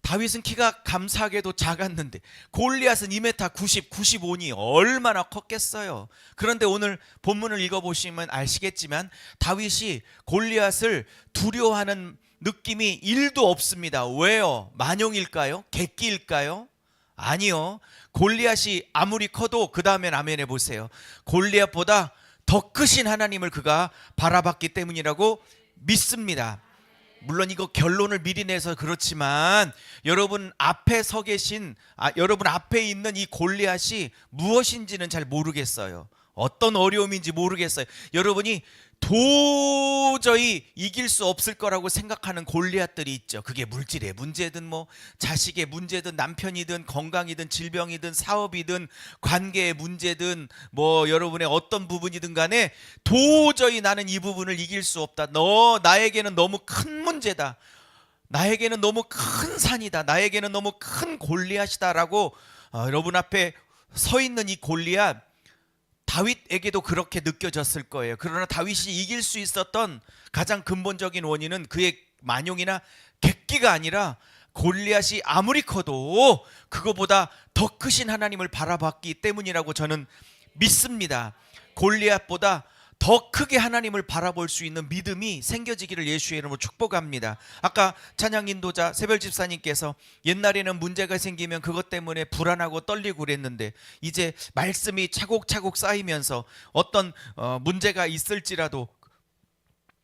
다윗은 키가 감사하게도 작았는데 골리앗은 2m 90, 95니 얼마나 컸겠어요. 그런데 오늘 본문을 읽어보시면 아시겠지만 다윗이 골리앗을 두려워하는 느낌이 1도 없습니다. 왜요? 만용일까요? 객기일까요? 아니요. 골리앗이 아무리 커도 그 다음엔 아멘 해보세요. 골리앗보다 더 크신 하나님을 그가 바라봤기 때문이라고 믿습니다. 물론 이거 결론을 미리 내서 그렇지만 여러분 앞에 서 계신 여러분 앞에 있는 이 골리앗이 무엇인지는 잘 모르겠어요. 어떤 어려움인지 모르겠어요. 여러분이 도저히 이길 수 없을 거라고 생각하는 골리앗들이 있죠. 그게 물질의 문제든 뭐 자식의 문제든 남편이든 건강이든 질병이든 사업이든 관계의 문제든 뭐 여러분의 어떤 부분이든 간에 도저히 나는 이 부분을 이길 수 없다. 나에게는 너무 큰 문제다. 나에게는 너무 큰 산이다. 나에게는 너무 큰 골리앗이다라고 여러분 앞에 서 있는 이 골리앗 다윗에게도 그렇게 느껴졌을 거예요. 그러나 다윗이 이길 수 있었던 가장 근본적인 원인은 그의 만용이나 객기가 아니라 골리앗이 아무리 커도 그거보다 더 크신 하나님을 바라봤기 때문이라고 저는 믿습니다. 골리앗보다 더 크게 하나님을 바라볼 수 있는 믿음이 생겨지기를 예수의 이름으로 축복합니다. 아까 찬양 인도자 새별 집사님께서 옛날에는 문제가 생기면 그것 때문에 불안하고 떨리고 그랬는데 이제 말씀이 차곡차곡 쌓이면서 어떤 문제가 있을지라도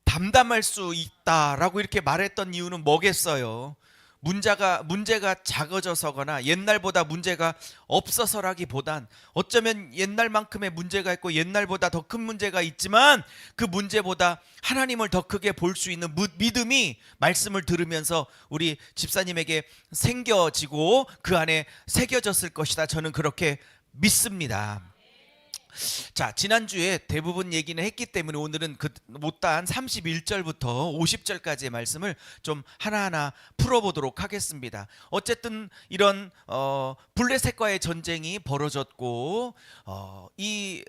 담담할 수 있다라고 이렇게 말했던 이유는 뭐겠어요? 문제가 작아져서거나 옛날보다 문제가 없어서라기보단 어쩌면 옛날만큼의 문제가 있고 옛날보다 더 큰 문제가 있지만 그 문제보다 하나님을 더 크게 볼 수 있는 믿음이 말씀을 들으면서 우리 집사님에게 생겨지고 그 안에 새겨졌을 것이다. 저는 그렇게 믿습니다. 자, 지난주에 대부분 얘기는 했기 때문에 오늘은 그 못다한 31절부터 50절까지의 말씀을 좀 하나하나 풀어보도록 하겠습니다. 어쨌든 이런 블레셋과의 전쟁이 벌어졌고 이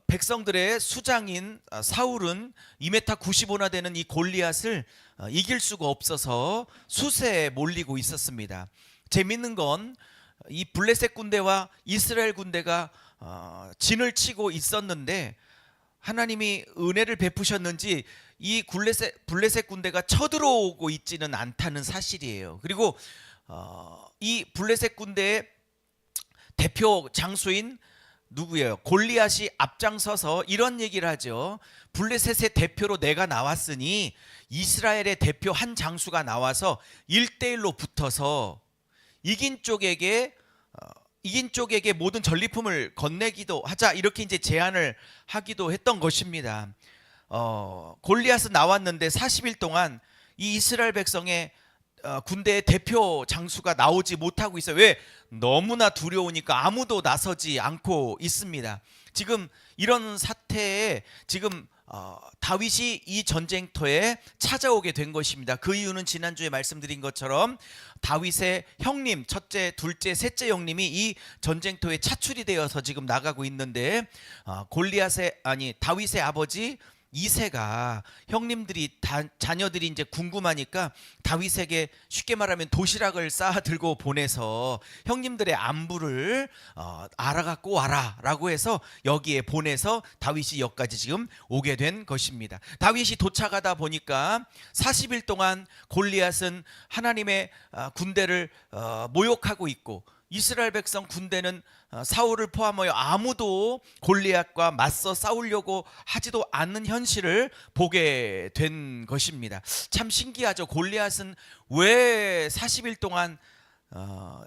백성들의 수장인 사울은 2m 95나 되는 이 골리앗을 이길 수가 없어서 수세에 몰리고 있었습니다. 재밌는 건 이 블레셋 군대와 이스라엘 군대가 진을 치고 있었는데 하나님이 은혜를 베푸셨는지 이 블레셋 군대가 쳐들어오고 있지는 않다는 사실이에요. 그리고 이 블레셋 군대의 대표 장수인 누구예요? 골리앗이 앞장서서 이런 얘기를 하죠. 블레셋의 대표로 내가 나왔으니 이스라엘의 대표 한 장수가 나와서 1대1로 붙어서 이긴 쪽에게 모든 전리품을 건네기도 하자, 이렇게 이제 제안을 하기도 했던 것입니다. 골리앗은 나왔는데 40일 동안 이 이스라엘 백성의 군대의 대표 장수가 나오지 못하고 있어요. 왜? 너무나 두려우니까 아무도 나서지 않고 있습니다. 지금 이런 사태에 지금 다윗이 이 전쟁터에 찾아오게 된 것입니다. 그 이유는 지난주에 말씀드린 것처럼 다윗의 형님, 첫째, 둘째, 셋째 형님이 이 전쟁터에 차출이 되어서 지금 나가고 있는데 다윗의 아버지 이새가 형님들이 자녀들이 이제 궁금하니까 다윗에게 쉽게 말하면 도시락을 쌓아 들고 보내서 형님들의 안부를 알아갖고 와라라고 해서 여기에 보내서 다윗이 여기까지 지금 오게 된 것입니다. 다윗이 도착하다 보니까 40일 동안 골리앗은 하나님의 군대를 모욕하고 있고 이스라엘 백성 군대는 사울을 포함하여 아무도 골리앗과 맞서 싸우려고 하지도 않는 현실을 보게 된 것입니다. 참 신기하죠. 골리앗은 왜 40일 동안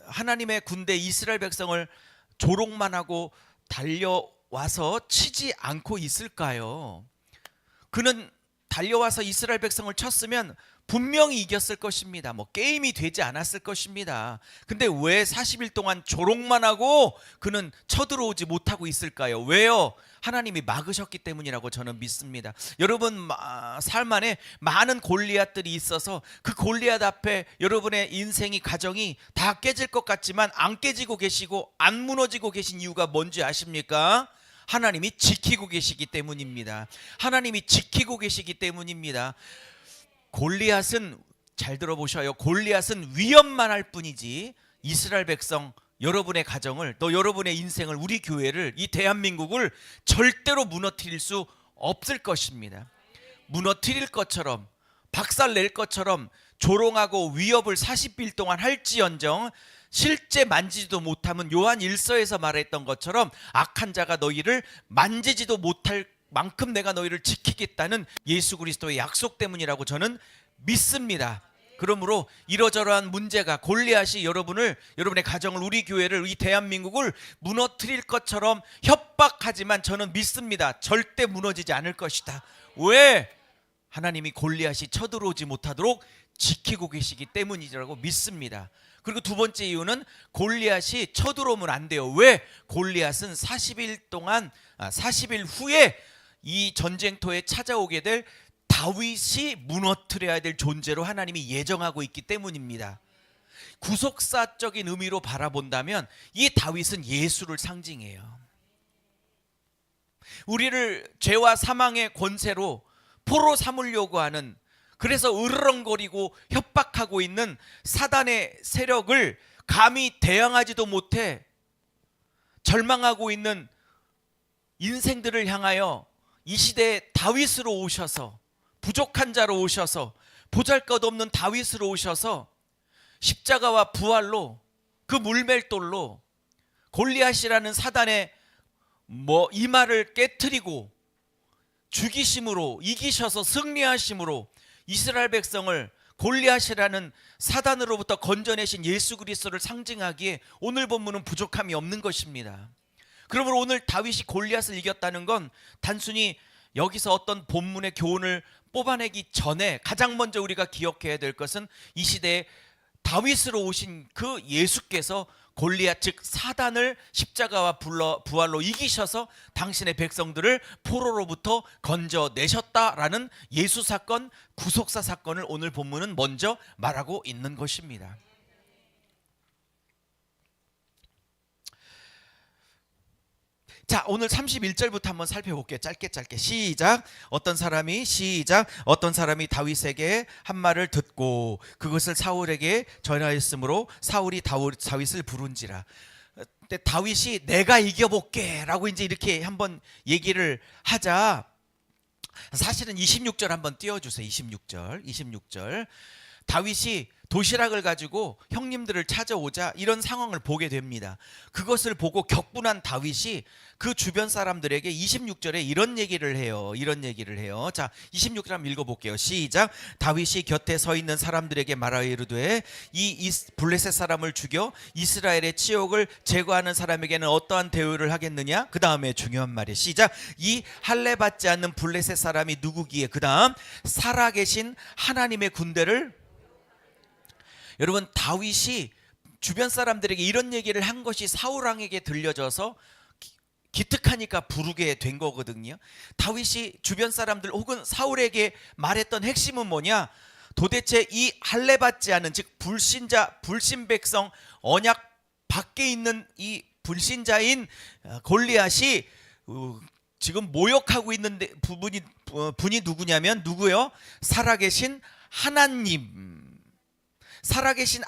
하나님의 군대 이스라엘 백성을 조롱만 하고 달려와서 치지 않고 있을까요? 그는 달려와서 이스라엘 백성을 쳤으면 분명히 이겼을 것입니다. 게임이 되지 않았을 것입니다. 근데 왜 40일 동안 조롱만 하고 그는 쳐들어오지 못하고 있을까요? 왜요? 하나님이 막으셨기 때문이라고 저는 믿습니다. 여러분 삶 안에 많은 골리앗들이 있어서 그 골리앗 앞에 여러분의 인생이, 가정이 다 깨질 것 같지만 안 깨지고 계시고 안 무너지고 계신 이유가 뭔지 아십니까? 하나님이 지키고 계시기 때문입니다. 하나님이 지키고 계시기 때문입니다. 골리앗은, 잘 들어보셔요. 골리앗은 위협만 할 뿐이지 이스라엘 백성, 여러분의 가정을, 또 여러분의 인생을, 우리 교회를, 이 대한민국을 절대로 무너뜨릴 수 없을 것입니다. 무너뜨릴 것처럼, 박살낼 것처럼 조롱하고 위협을 40일 동안 할지언정 실제 만지지도 못하면 요한 1서에서 말했던 것처럼 악한 자가 너희를 만지지도 못할 만큼 내가 너희를 지키겠다는 예수 그리스도의 약속 때문이라고 저는 믿습니다. 그러므로 이러저러한 문제가, 골리앗이 여러분의 가정을, 우리 교회를, 이 대한민국을 무너뜨릴 것처럼 협박하지만 저는 믿습니다. 절대 무너지지 않을 것이다. 왜? 하나님이 골리앗이 쳐들어오지 못하도록 지키고 계시기 때문이라고 믿습니다. 그리고 두 번째 이유는 골리앗이 쳐들어오면 안 돼요. 왜? 골리앗은 40일 후에 이 전쟁터에 찾아오게 될 다윗이 무너뜨려야 될 존재로 하나님이 예정하고 있기 때문입니다. 구속사적인 의미로 바라본다면 이 다윗은 예수를 상징해요. 우리를 죄와 사망의 권세로 포로 삼으려고 하는 그래서 으르렁거리고 협박하고 있는 사단의 세력을 감히 대항하지도 못해 절망하고 있는 인생들을 향하여 이 시대에 다윗으로 오셔서, 부족한 자로 오셔서, 보잘것없는 다윗으로 오셔서 십자가와 부활로, 그 물맷돌로 골리앗이라는 사단의 이마를 깨트리고 죽이심으로, 이기셔서 승리하심으로 이스라엘 백성을 골리앗이라는 사단으로부터 건져내신 예수 그리스도를 상징하기에 오늘 본문은 부족함이 없는 것입니다. 그러므로 오늘 다윗이 골리앗을 이겼다는 건 단순히 여기서 어떤 본문의 교훈을 뽑아내기 전에 가장 먼저 우리가 기억해야 될 것은 이 시대에 다윗으로 오신 그 예수께서 골리앗 즉 사단을 십자가와 부활로 이기셔서 당신의 백성들을 포로로부터 건져내셨다라는 예수 사건, 구속사 사건을 오늘 본문은 먼저 말하고 있는 것입니다. 자, 오늘 31절부터 한번 살펴볼게요. 짧게 시작. 어떤 사람이 다윗에게 한 말을 듣고 그것을 사울에게 전하였으므로 사울이 다윗을 부른지라. 근데 다윗이 내가 이겨볼게 라고 이제 이렇게 한번 얘기를 하자. 사실은 26절 한번 띄워주세요. 26절. 다윗이 도시락을 가지고 형님들을 찾아오자 이런 상황을 보게 됩니다. 그것을 보고 격분한 다윗이 그 주변 사람들에게 26절에 이런 얘기를 해요. 자, 26절 한번 읽어볼게요. 시작. 다윗이 곁에 서 있는 사람들에게 말하여 이르되 이 블레셋 사람을 죽여 이스라엘의 치욕을 제거하는 사람에게는 어떠한 대우를 하겠느냐? 그 다음에 중요한 말이에요. 시작. 이 할례 받지 않는 블레셋 사람이 누구기에? 그 다음 살아계신 하나님의 군대를. 여러분, 다윗이 주변 사람들에게 이런 얘기를 한 것이 사울 왕에게 들려져서 기특하니까 부르게 된 거거든요. 다윗이 주변 사람들 혹은 사울에게 말했던 핵심은 뭐냐? 도대체 이 할례 받지 않은 즉 불신자, 불신 백성, 언약 밖에 있는 이 불신자인 골리앗이 지금 모욕하고 있는 분이 누구냐면 누구요? 살아계신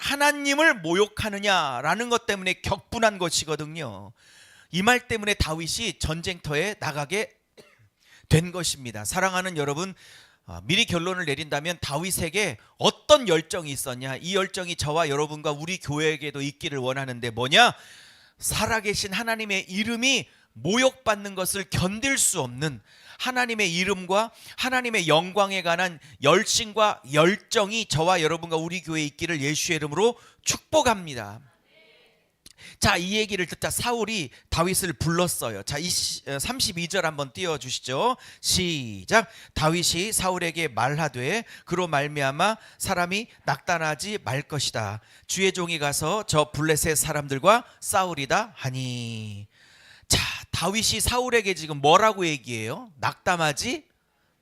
하나님을 모욕하느냐라는 것 때문에 격분한 것이거든요. 이 말 때문에 다윗이 전쟁터에 나가게 된 것입니다. 사랑하는 여러분, 미리 결론을 내린다면 다윗에게 어떤 열정이 있었냐? 이 열정이 저와 여러분과 우리 교회에게도 있기를 원하는데 뭐냐? 살아계신 하나님의 이름이 모욕받는 것을 견딜 수 없는 하나님의 이름과 하나님의 영광에 관한 열심과 열정이 저와 여러분과 우리 교회에 있기를 예수의 이름으로 축복합니다. 자, 이 얘기를 듣자 사울이 다윗을 불렀어요. 자, 32절 한번 띄워주시죠. 시작. 다윗이 사울에게 말하되 그로 말미암아 사람이 낙담하지 말 것이다. 주의 종이 가서 저 블레셋 사람들과 싸우리다 하니. 자, 다윗이 사울에게 지금 뭐라고 얘기해요? 낙담하지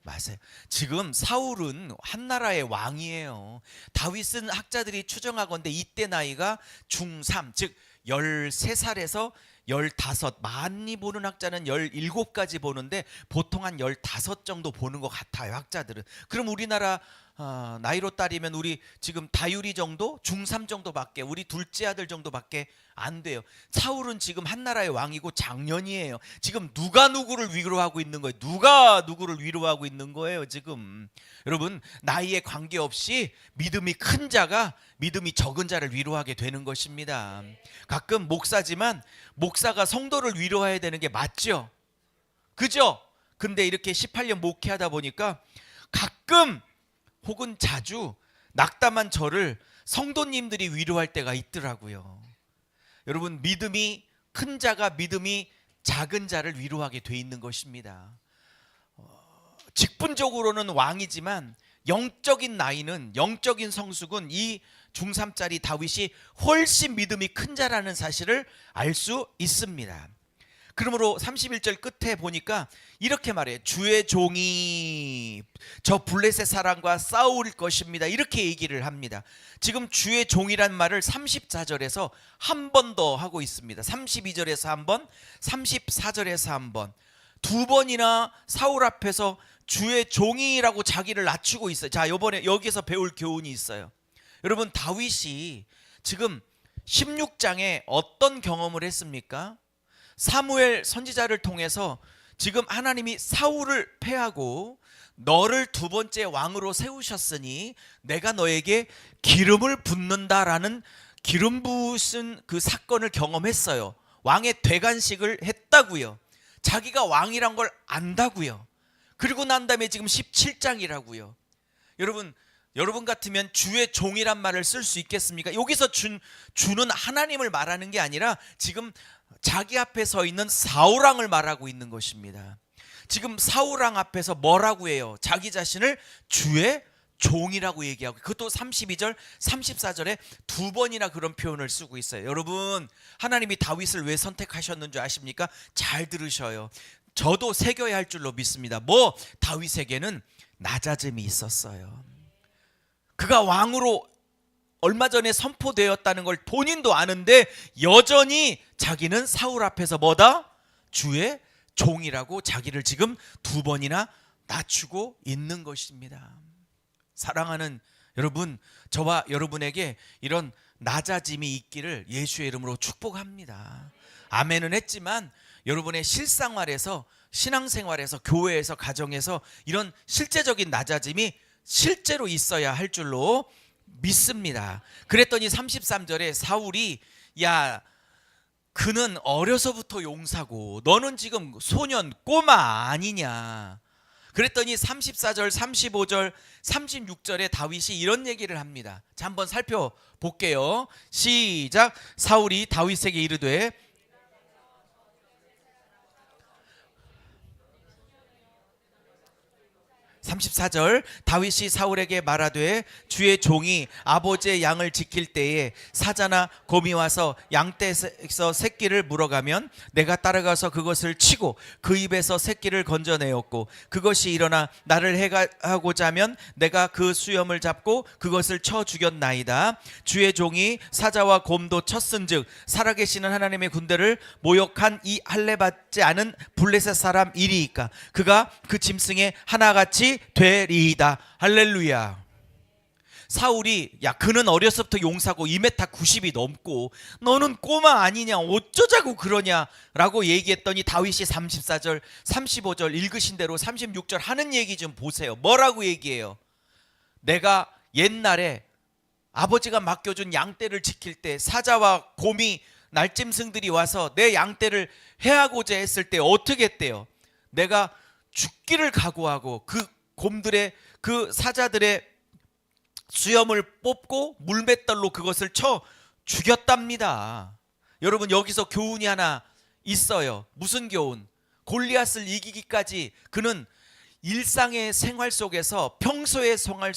마세요. 지금 사울은 한 나라의 왕이에요. 다윗은 학자들이 추정하건대 이때 나이가 중3 즉 13살에서 15, 많이 보는 학자는 17까지 보는데 보통 한 15 정도 보는 것 같아요, 학자들은. 그럼 우리나라 나이로 따지면 우리 지금 다율이 정도? 중3 정도밖에, 우리 둘째 아들 정도밖에 안 돼요. 사울은 지금 한 나라의 왕이고 장년이에요. 지금 누가 누구를 위로하고 있는 거예요? 누가 누구를 위로하고 있는 거예요, 지금? 여러분, 나이에 관계없이 믿음이 큰 자가 믿음이 적은 자를 위로하게 되는 것입니다. 가끔 목사지만 목사가 성도를 위로해야 되는 게 맞죠? 그죠? 근데 이렇게 18년 목회하다 보니까 가끔 혹은 자주 낙담한 저를 성도님들이 위로할 때가 있더라고요. 여러분, 믿음이 큰 자가 믿음이 작은 자를 위로하게 돼 있는 것입니다. 직분적으로는 왕이지만 영적인 나이는, 영적인 성숙은 이 중3짜리 다윗이 훨씬 믿음이 큰 자라는 사실을 알 수 있습니다. 그러므로 31절 끝에 보니까 이렇게 말해요. 주의 종이 저 블레셋 사람과 싸울 것입니다. 이렇게 얘기를 합니다. 지금 주의 종이란 말을 34절에서 한 번 더 하고 있습니다. 32절에서 한 번, 34절에서 한 번. 두 번이나 사울 앞에서 주의 종이라고 자기를 낮추고 있어요. 자, 이번에 여기서 배울 교훈이 있어요. 여러분, 다윗이 지금 16장에 어떤 경험을 했습니까? 사무엘 선지자를 통해서 지금 하나님이 사울을 패하고 너를 두 번째 왕으로 세우셨으니 내가 너에게 기름을 붓는다라는 기름 부으신 그 사건을 경험했어요. 왕의 되관식을 했다고요. 자기가 왕이란 걸 안다고요. 그리고 난 다음에 지금 17장이라고요. 여러분 같으면 주의 종이란 말을 쓸 수 있겠습니까? 여기서 주는 하나님을 말하는 게 아니라 지금 자기 앞에 서 있는 사울왕을 말하고 있는 것입니다. 지금 사울왕 앞에서 뭐라고 해요? 자기 자신을 주의 종이라고 얘기하고, 그것도 32절, 34절에 두 번이나 그런 표현을 쓰고 있어요. 여러분, 하나님이 다윗을 왜 선택하셨는 줄 아십니까? 잘 들으셔요. 저도 새겨야 할 줄로 믿습니다. 다윗에게는 낮아짐이 있었어요. 그가 왕으로 얼마 전에 선포되었다는 걸 본인도 아는데 여전히 자기는 사울 앞에서 뭐다? 주의 종이라고 자기를 지금 두 번이나 낮추고 있는 것입니다. 사랑하는 여러분, 저와 여러분에게 이런 낮아짐이 있기를 예수의 이름으로 축복합니다. 아멘은 했지만 여러분의 실생활에서, 신앙생활에서, 교회에서, 가정에서 이런 실제적인 낮아짐이 실제로 있어야 할 줄로 믿습니다. 그랬더니 33절에 사울이, 야, 그는 어려서부터 용사고 너는 지금 소년 꼬마 아니냐. 그랬더니 34절, 35절, 36절에 다윗이 이런 얘기를 합니다. 자, 한번 살펴볼게요. 시작. 사울이 다윗에게 이르되, (34절) 다윗이 사울에게 말하되 주의 종이 아버지의 양을 지킬 때에 사자나 곰이 와서 양떼에서 새끼를 물어가면 내가 따라가서 그것을 치고 그 입에서 새끼를 건져내었고 그것이 일어나 나를 해하고자 하면 내가 그 수염을 잡고 그것을 쳐 죽였나이다. 주의 종이 사자와 곰도 쳤은즉 살아계시는 하나님의 군대를 모욕한 이 할례받지 않은 블레셋 사람 이리이까 그가 그 짐승의 하나같이 되리이다. 할렐루야. 사울이, 야, 그는 어려서부터 용사고 2m 90이 넘고 너는 꼬마 아니냐, 어쩌자고 그러냐 라고 얘기했더니 다윗이 34절 35절 읽으신 대로 36절 하는 얘기 좀 보세요. 뭐라고 얘기해요? 내가 옛날에 아버지가 맡겨준 양떼를 지킬 때 사자와 곰이, 날짐승들이 와서 내 양떼를 해하고자 했을 때 어떻게 했대요? 내가 죽기를 각오하고 그 곰들의, 그 사자들의 수염을 뽑고 물맷돌로 그것을 쳐 죽였답니다. 여러분, 여기서 교훈이 하나 있어요. 무슨 교훈? 골리앗을 이기기까지 그는 일상의 생활 속에서, 평소의 생활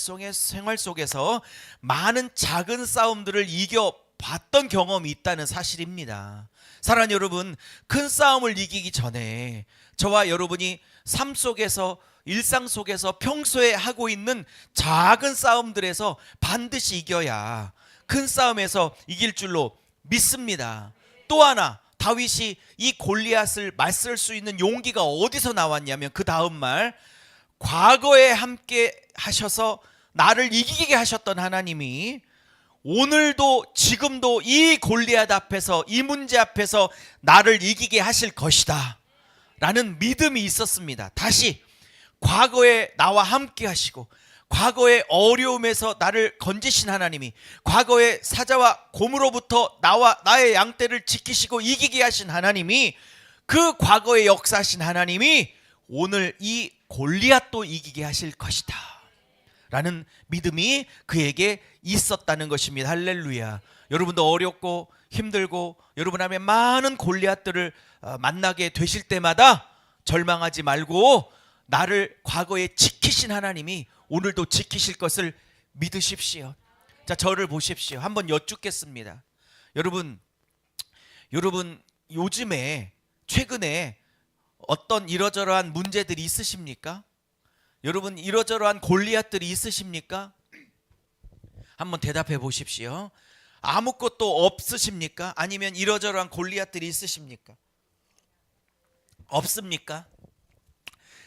속에서 많은 작은 싸움들을 이겨봤던 경험이 있다는 사실입니다. 사랑하는 여러분, 큰 싸움을 이기기 전에 저와 여러분이 삶 속에서, 일상 속에서 평소에 하고 있는 작은 싸움들에서 반드시 이겨야 큰 싸움에서 이길 줄로 믿습니다. 또 하나, 다윗이 이 골리앗을 맞설 수 있는 용기가 어디서 나왔냐면 그 다음 말, 과거에 함께 하셔서 나를 이기게 하셨던 하나님이 오늘도 지금도 이 골리앗 앞에서, 이 문제 앞에서 나를 이기게 하실 것이다 라는 믿음이 있었습니다. 다시 과거에 나와 함께 하시고 과거의 어려움에서 나를 건지신 하나님이, 과거의 사자와 곰으로부터 나의 양떼를 지키시고 이기게 하신 하나님이, 그 과거에 역사하신 하나님이 오늘 이 골리앗도 이기게 하실 것이다 라는 믿음이 그에게 있었다는 것입니다. 할렐루야. 여러분도 어렵고 힘들고 여러분 안에 많은 골리앗들을 만나게 되실 때마다 절망하지 말고 나를 과거에 지키신 하나님이 오늘도 지키실 것을 믿으십시오. 자, 저를 보십시오. 한번 여쭙겠습니다. 여러분 요즘에, 최근에 어떤 이러저러한 문제들이 있으십니까? 여러분, 이러저러한 골리앗들이 있으십니까? 한번 대답해 보십시오. 아무것도 없으십니까? 아니면 이러저러한 골리앗들이 있으십니까? 없습니까?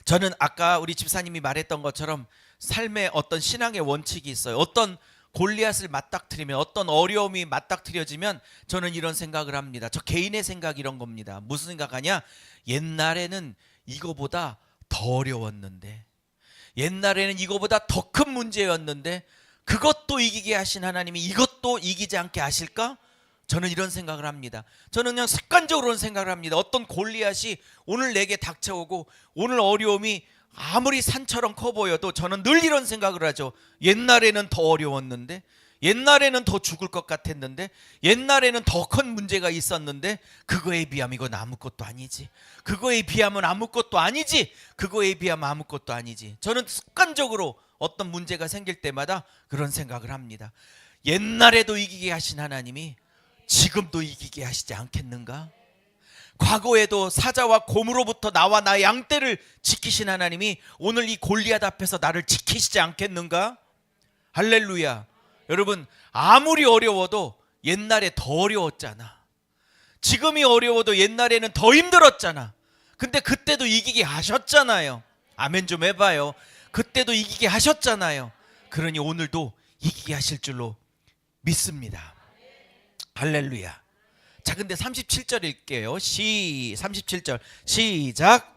저는 아까 우리 집사님이 말했던 것처럼 삶의 어떤 신앙의 원칙이 있어요. 어떤 골리앗을 맞닥뜨리면, 어떤 어려움이 맞닥뜨려지면 저는 이런 생각을 합니다. 저 개인의 생각이 이런 겁니다. 무슨 생각하냐? 옛날에는 이거보다 더 어려웠는데, 옛날에는 이거보다 더 큰 문제였는데 그것도 이기게 하신 하나님이 이것도 이기지 않게 하실까? 저는 이런 생각을 합니다. 저는 그냥 습관적으로는 생각을 합니다. 어떤 골리앗이 오늘 내게 닥쳐오고 오늘 어려움이 아무리 산처럼 커 보여도 저는 늘 이런 생각을 하죠. 옛날에는 더 어려웠는데, 옛날에는 더 죽을 것 같았는데, 옛날에는 더 큰 문제가 있었는데 그거에 비하면 이건 아무것도 아니지. 그거에 비하면 아무것도 아니지. 그거에 비하면 아무것도 아니지. 저는 습관적으로 어떤 문제가 생길 때마다 그런 생각을 합니다. 옛날에도 이기게 하신 하나님이 지금도 이기게 하시지 않겠는가? 과거에도 사자와 곰으로부터 나와 나의 양떼를 지키신 하나님이 오늘 이 골리앗 앞에서 나를 지키시지 않겠는가? 할렐루야. 여러분, 아무리 어려워도 옛날에 더 어려웠잖아. 지금이 어려워도 옛날에는 더 힘들었잖아. 근데 그때도 이기게 하셨잖아요. 아멘 좀 해봐요. 그때도 이기게 하셨잖아요. 그러니 오늘도 이기게 하실 줄로 믿습니다. 할렐루야. 자, 근데 37절 읽게요. 37절 시작.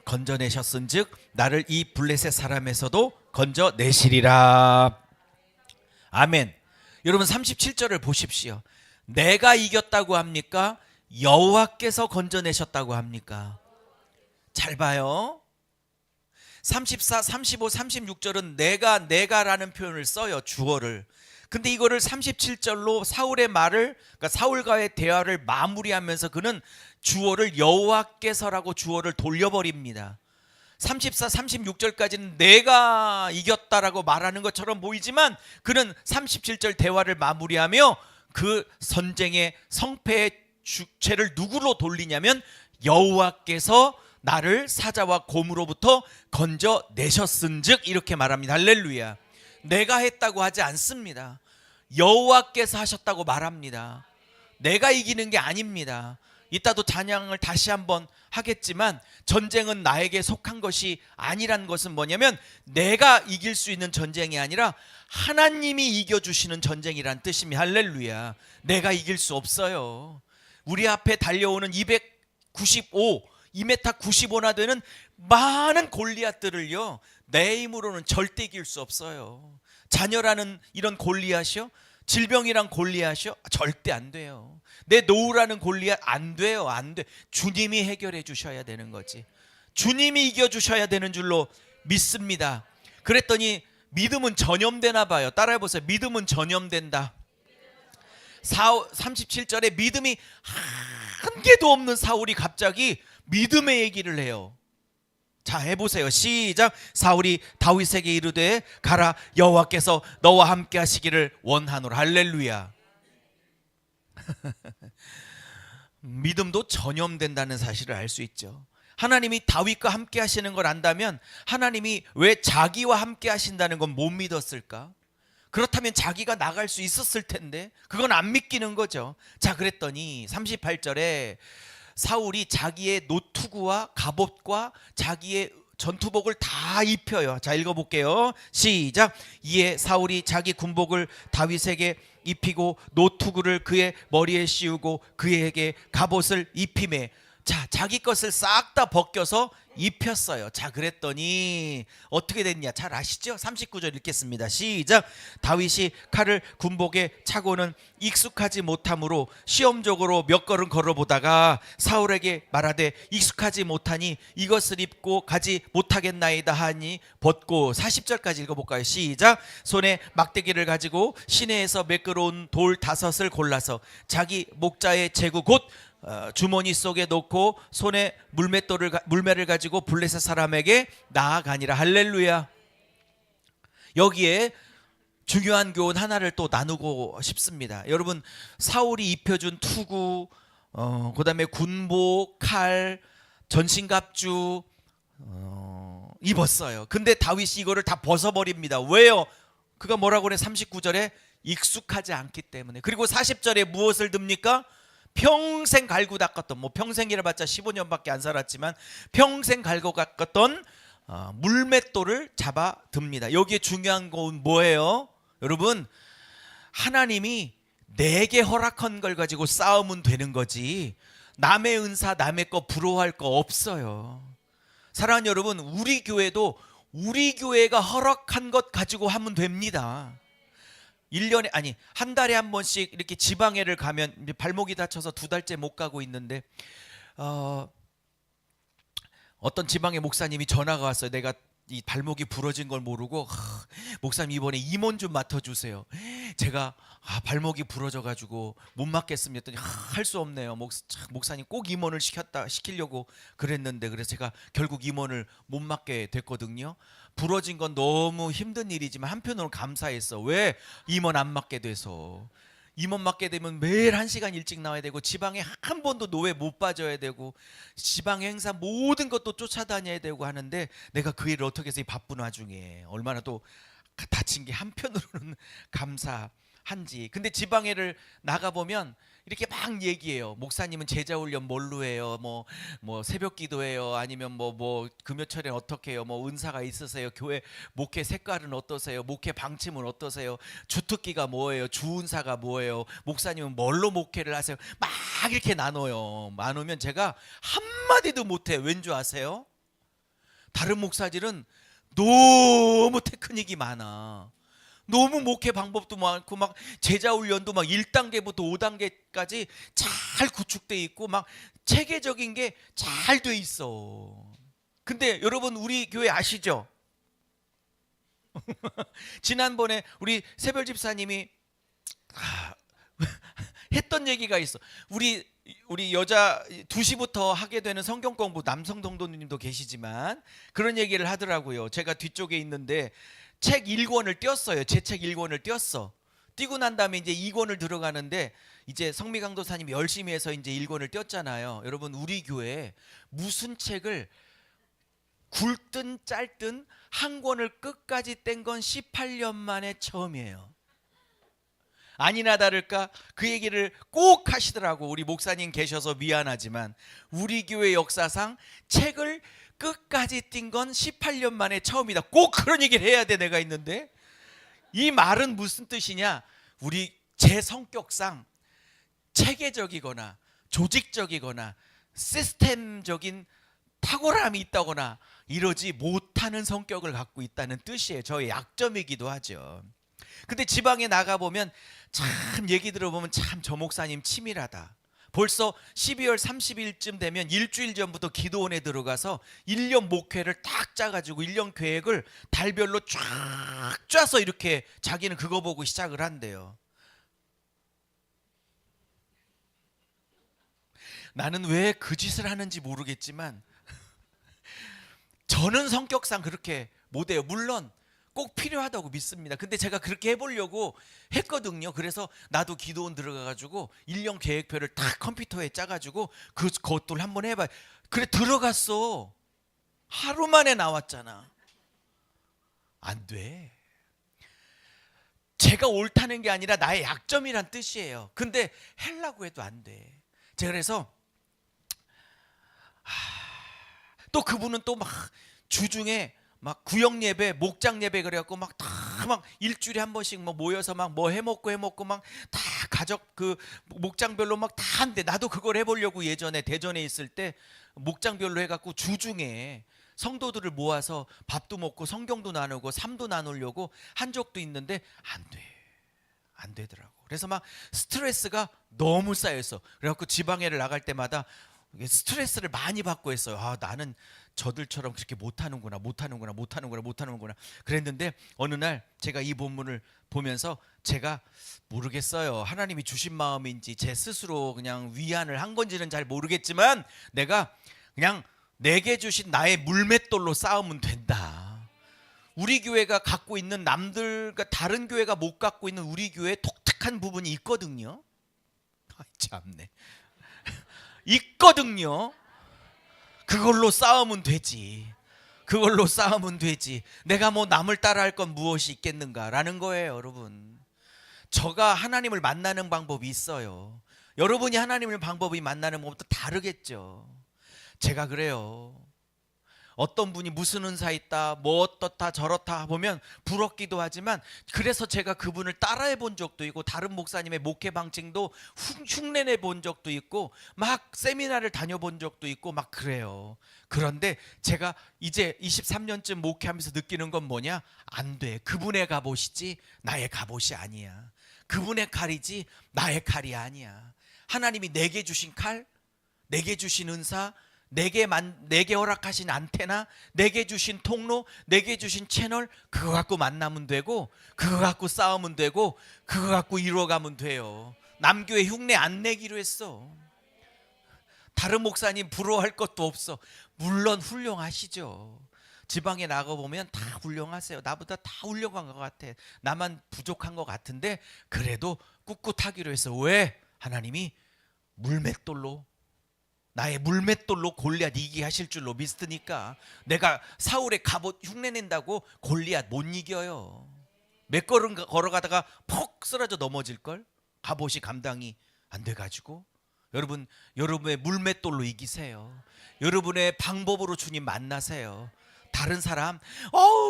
건져내셨은즉 나를 이 블레셋 사람에서도 건져내시리라. 아멘. 여러분 37절을 보십시오. 내가 이겼다고 합니까? 여호와께서 건져내셨다고 합니까? 잘 봐요. 34, 35, 36절은 내가라는 표현을 써요. 주어를. 근데 이거를 37절로 사울의 말을, 그러니까 사울과의 대화를 마무리하면서 그는 주어를 여호와께서라고 주어를 돌려버립니다. 34, 36절까지는 내가 이겼다라고 말하는 것처럼 보이지만 그는 37절 대화를 마무리하며 그 전쟁의 성패의 주체를 누구로 돌리냐면 여호와께서 나를 사자와 곰으로부터 건져내셨은즉 이렇게 말합니다. 할렐루야. 내가 했다고 하지 않습니다. 여호와께서 하셨다고 말합니다. 내가 이기는 게 아닙니다. 이따도 찬양을 다시 한번 하겠지만 전쟁은 나에게 속한 것이 아니란 것은 뭐냐면 내가 이길 수 있는 전쟁이 아니라 하나님이 이겨주시는 전쟁이란 뜻입니다. 할렐루야. 내가 이길 수 없어요. 우리 앞에 달려오는 2m 95나 되는 많은 골리앗들을요 내 힘으로는 절대 이길 수 없어요. 자녀라는 이런 골리앗이요, 질병이란 골리앗이요, 절대 안 돼요. 내 노후라는 골리앗 안 돼요. 안 돼. 주님이 해결해 주셔야 되는 거지. 주님이 이겨 주셔야 되는 줄로 믿습니다. 그랬더니 믿음은 전염되나 봐요. 따라해 보세요. 믿음은 전염된다. 37절에 믿음이 한 개도 없는 사울이 갑자기 믿음의 얘기를 해요. 자, 해보세요. 시작. 사울이 다윗에게 이르되 가라, 여호와께서 너와 함께 하시기를 원하노라. 할렐루야. 믿음도 전염된다는 사실을 알 수 있죠. 하나님이 다윗과 함께 하시는 걸 안다면 하나님이 왜 자기와 함께 하신다는 건 못 믿었을까? 그렇다면 자기가 나갈 수 있었을 텐데 그건 안 믿기는 거죠. 자, 그랬더니 38절에 사울이 자기의 노투구와 갑옷과 자기의 전투복을 다 입혀요. 자, 읽어볼게요. 시작. 이에 사울이 자기 군복을 다윗에게 입히고 노투구를 그의 머리에 씌우고 그에게 갑옷을 입히매. 자, 자기 것을 싹 다 벗겨서 입혔어요. 자, 그랬더니 어떻게 됐냐 잘 아시죠? 39절 읽겠습니다. 시작. 다윗이 칼을 군복에 차고는 익숙하지 못함으로 시험적으로 몇 걸음 걸어보다가 사울에게 말하되 익숙하지 못하니 이것을 입고 가지 못하겠나이다 하니 벗고. 40절까지 읽어볼까요? 시작. 손에 막대기를 가지고 시내에서 매끄러운 돌 5을 골라서 자기 목자의 제구 곧 주머니 속에 넣고 손에 물매를 가지고 블레셋 사람에게 나아가니라. 할렐루야. 여기에 중요한 교훈 하나를 또 나누고 싶습니다. 여러분, 사울이 입혀준 투구, 그다음에 군복, 칼, 전신갑주 입었어요. 근데 다윗이 이거를 다 벗어버립니다. 왜요? 그가 뭐라고 그래? 39절에 익숙하지 않기 때문에. 그리고 40절에 무엇을 듭니까? 평생 갈고 닦았던, 뭐 평생이라 봤자 15년밖에 안 살았지만 평생 갈고 닦았던 물맷돌을 잡아 듭니다. 여기에 중요한 건 뭐예요? 여러분, 하나님이 내게 허락한 걸 가지고 싸우면 되는 거지 남의 은사 남의 거 부러워할 거 없어요. 사랑하는 여러분, 우리 교회도 우리 교회가 허락한 것 가지고 하면 됩니다. 1년에 아니 한 달에 한 번씩 이렇게 지방회를 가면, 이제 발목이 다쳐서 2달째 못 가고 있는데 어떤 지방의 목사님이 전화가 왔어요. 내가 이 발목이 부러진 걸 모르고, 목사님 이번에 임원 좀 맡아주세요. 제가 발목이 부러져 가지고 못 맡겠습니다 했더니 할 수 없네요. 목사님 꼭 임원을 시키려고 그랬는데, 그래서 제가 결국 임원을 못 맡게 됐거든요. 부러진 건 너무 힘든 일이지만 한편으로는 감사했어. 왜? 임원 안 맡게 돼서. 임원 맡게 되면 매일 1시간 일찍 나와야 되고, 지방에 한 번도 노회 못 빠져야 되고, 지방 행사 모든 것도 쫓아다녀야 되고 하는데, 내가 그 일을 어떻게 해서 이 바쁜 와중에 얼마나 또 다친 게 한편으로는 감사한지. 근데 지방회를 나가보면 이렇게 막 얘기해요. 목사님은 제자 훈련 뭘로 해요? 뭐 새벽 기도해요? 아니면 뭐 금요철엔 어떻게 해요? 뭐 은사가 있으세요? 교회 목회 색깔은 어떠세요? 목회 방침은 어떠세요? 주특기가 뭐예요? 주은사가 뭐예요? 목사님은 뭘로 목회를 하세요? 막 이렇게 나누면 제가 한마디도 못해요. 왠 줄 아세요? 다른 목사들은 너무 테크닉이 많아. 너무 목회 방법도 많고, 막 제자 훈련도 막 1단계부터 5단계까지 잘 구축돼 있고, 막 체계적인 게 잘 돼 있어. 근데 여러분, 우리 교회 아시죠? 지난번에 우리 새별 집사님이 했던 얘기가 있어. 우리 여자 2시부터 하게 되는 성경 공부, 남성 동도님도 계시지만 그런 얘기를 하더라고요. 제가 뒤쪽에 있는데 책 1권을 띄었어요. 제 책 1권을 띄었어. 띄고 난 다음에 이제 2권을 들어가는데, 이제 성미 강도사님이 열심히 해서 이제 1권을 띄었잖아요. 여러분, 우리 교회에 무슨 책을 굵든 짧든 한 권을 끝까지 뗀 건 18년 만에 처음이에요. 아니나 다를까 그 얘기를 꼭 하시더라고. 우리 목사님 계셔서 미안하지만 우리 교회 역사상 책을 끝까지 띈 건 18년 만에 처음이다. 꼭 그런 얘기를 해야 돼. 내가 있는데, 이 말은 무슨 뜻이냐? 우리 제 성격상 체계적이거나 조직적이거나 시스템적인 탁월함이 있다거나 이러지 못하는 성격을 갖고 있다는 뜻이에요. 저의 약점이기도 하죠. 근데 지방에 나가보면 참 얘기 들어보면 참 저 목사님 치밀하다. 벌써 12월 30일쯤 되면 일주일 전부터 기도원에 들어가서 1년 목회를 딱 짜가지고 1년 계획을 달별로 쫙 짜서 이렇게 자기는 그거 보고 시작을 한대요. 나는 왜 그 짓을 하는지 모르겠지만 저는 성격상 그렇게 못해요. 물론 꼭 필요하다고 믿습니다. 근데 제가 그렇게 해보려고 했거든요. 그래서 나도 기도원 들어가가지고 1년 계획표를 딱 컴퓨터에 짜가지고 그것들 한번 해봐. 그래 들어갔어. 하루 만에 나왔잖아. 안 돼. 제가 옳다는 게 아니라 나의 약점이란 뜻이에요. 근데 하려고 해도 안 돼. 제가 그래서 또 그분은 또 막 주중에 막 구역 예배, 목장 예배 그래갖고 막 다 막 일주일에 한 번씩 뭐 모여서 막 뭐 해먹고 막 다 가족 그 목장별로 막 다 한대. 나도 그걸 해보려고 예전에 대전에 있을 때 목장별로 해갖고 주중에 성도들을 모아서 밥도 먹고 성경도 나누고 삶도 나누려고 한 적도 있는데 안 되더라고. 그래서 막 스트레스가 너무 쌓였어. 그래갖고 지방회를 나갈 때마다 스트레스를 많이 받고 했어요. 나는 저들처럼 그렇게 못하는구나. 그랬는데 어느 날 제가 이 본문을 보면서 제가 모르겠어요. 하나님이 주신 마음인지 제 스스로 그냥 위안을 한 건지는 잘 모르겠지만 내가 그냥 내게 주신 나의 물맷돌로 싸우면 된다. 우리 교회가 갖고 있는 남들과 다른 교회가 못 갖고 있는 우리 교회의 독특한 부분이 있거든요. 참네. 있거든요. 그걸로 싸우면 되지. 내가 뭐 남을 따라할 건 무엇이 있겠는가라는 거예요, 여러분. 저가 하나님을 만나는 방법이 있어요. 여러분이 하나님을 방법이 만나는 법도 다르겠죠. 제가 그래요. 어떤 분이 무슨 은사 있다, 뭐 어떻다 저렇다 보면 부럽기도 하지만, 그래서 제가 그분을 따라해 본 적도 있고 다른 목사님의 목회 방침도 흉내내 본 적도 있고 막 세미나를 다녀본 적도 있고 막 그래요. 그런데 제가 이제 23년쯤 목회하면서 느끼는 건 뭐냐? 안 돼. 그분의 갑옷이지 나의 갑옷이 아니야. 그분의 칼이지 나의 칼이 아니야. 하나님이 내게 주신 칼, 내게 주신 은사, 내게 허락하신 안테나, 내게 주신 통로, 내게 주신 채널, 그거 갖고 만나면 되고, 그거 갖고 싸우면 되고, 그거 갖고 이루어가면 돼요. 남교회 흉내 안 내기로 했어. 다른 목사님 부러워할 것도 없어. 물론 훌륭하시죠. 지방에 나가보면 다 훌륭하세요. 나보다 다 훌륭한 것 같아. 나만 부족한 것 같은데 그래도 꿋꿋하기로 해서. 왜? 하나님이 물맷돌로, 나의 물맷돌로 골리앗 이기게 하실 줄로 믿으니까. 내가 사울의 갑옷 흉내낸다고 골리앗 못 이겨요. 몇 걸음 걸어가다가 퍽 쓰러져 넘어질걸? 갑옷이 감당이 안 돼가지고. 여러분, 여러분의 물맷돌로 이기세요. 여러분의 방법으로 주님 만나세요. 다른 사람,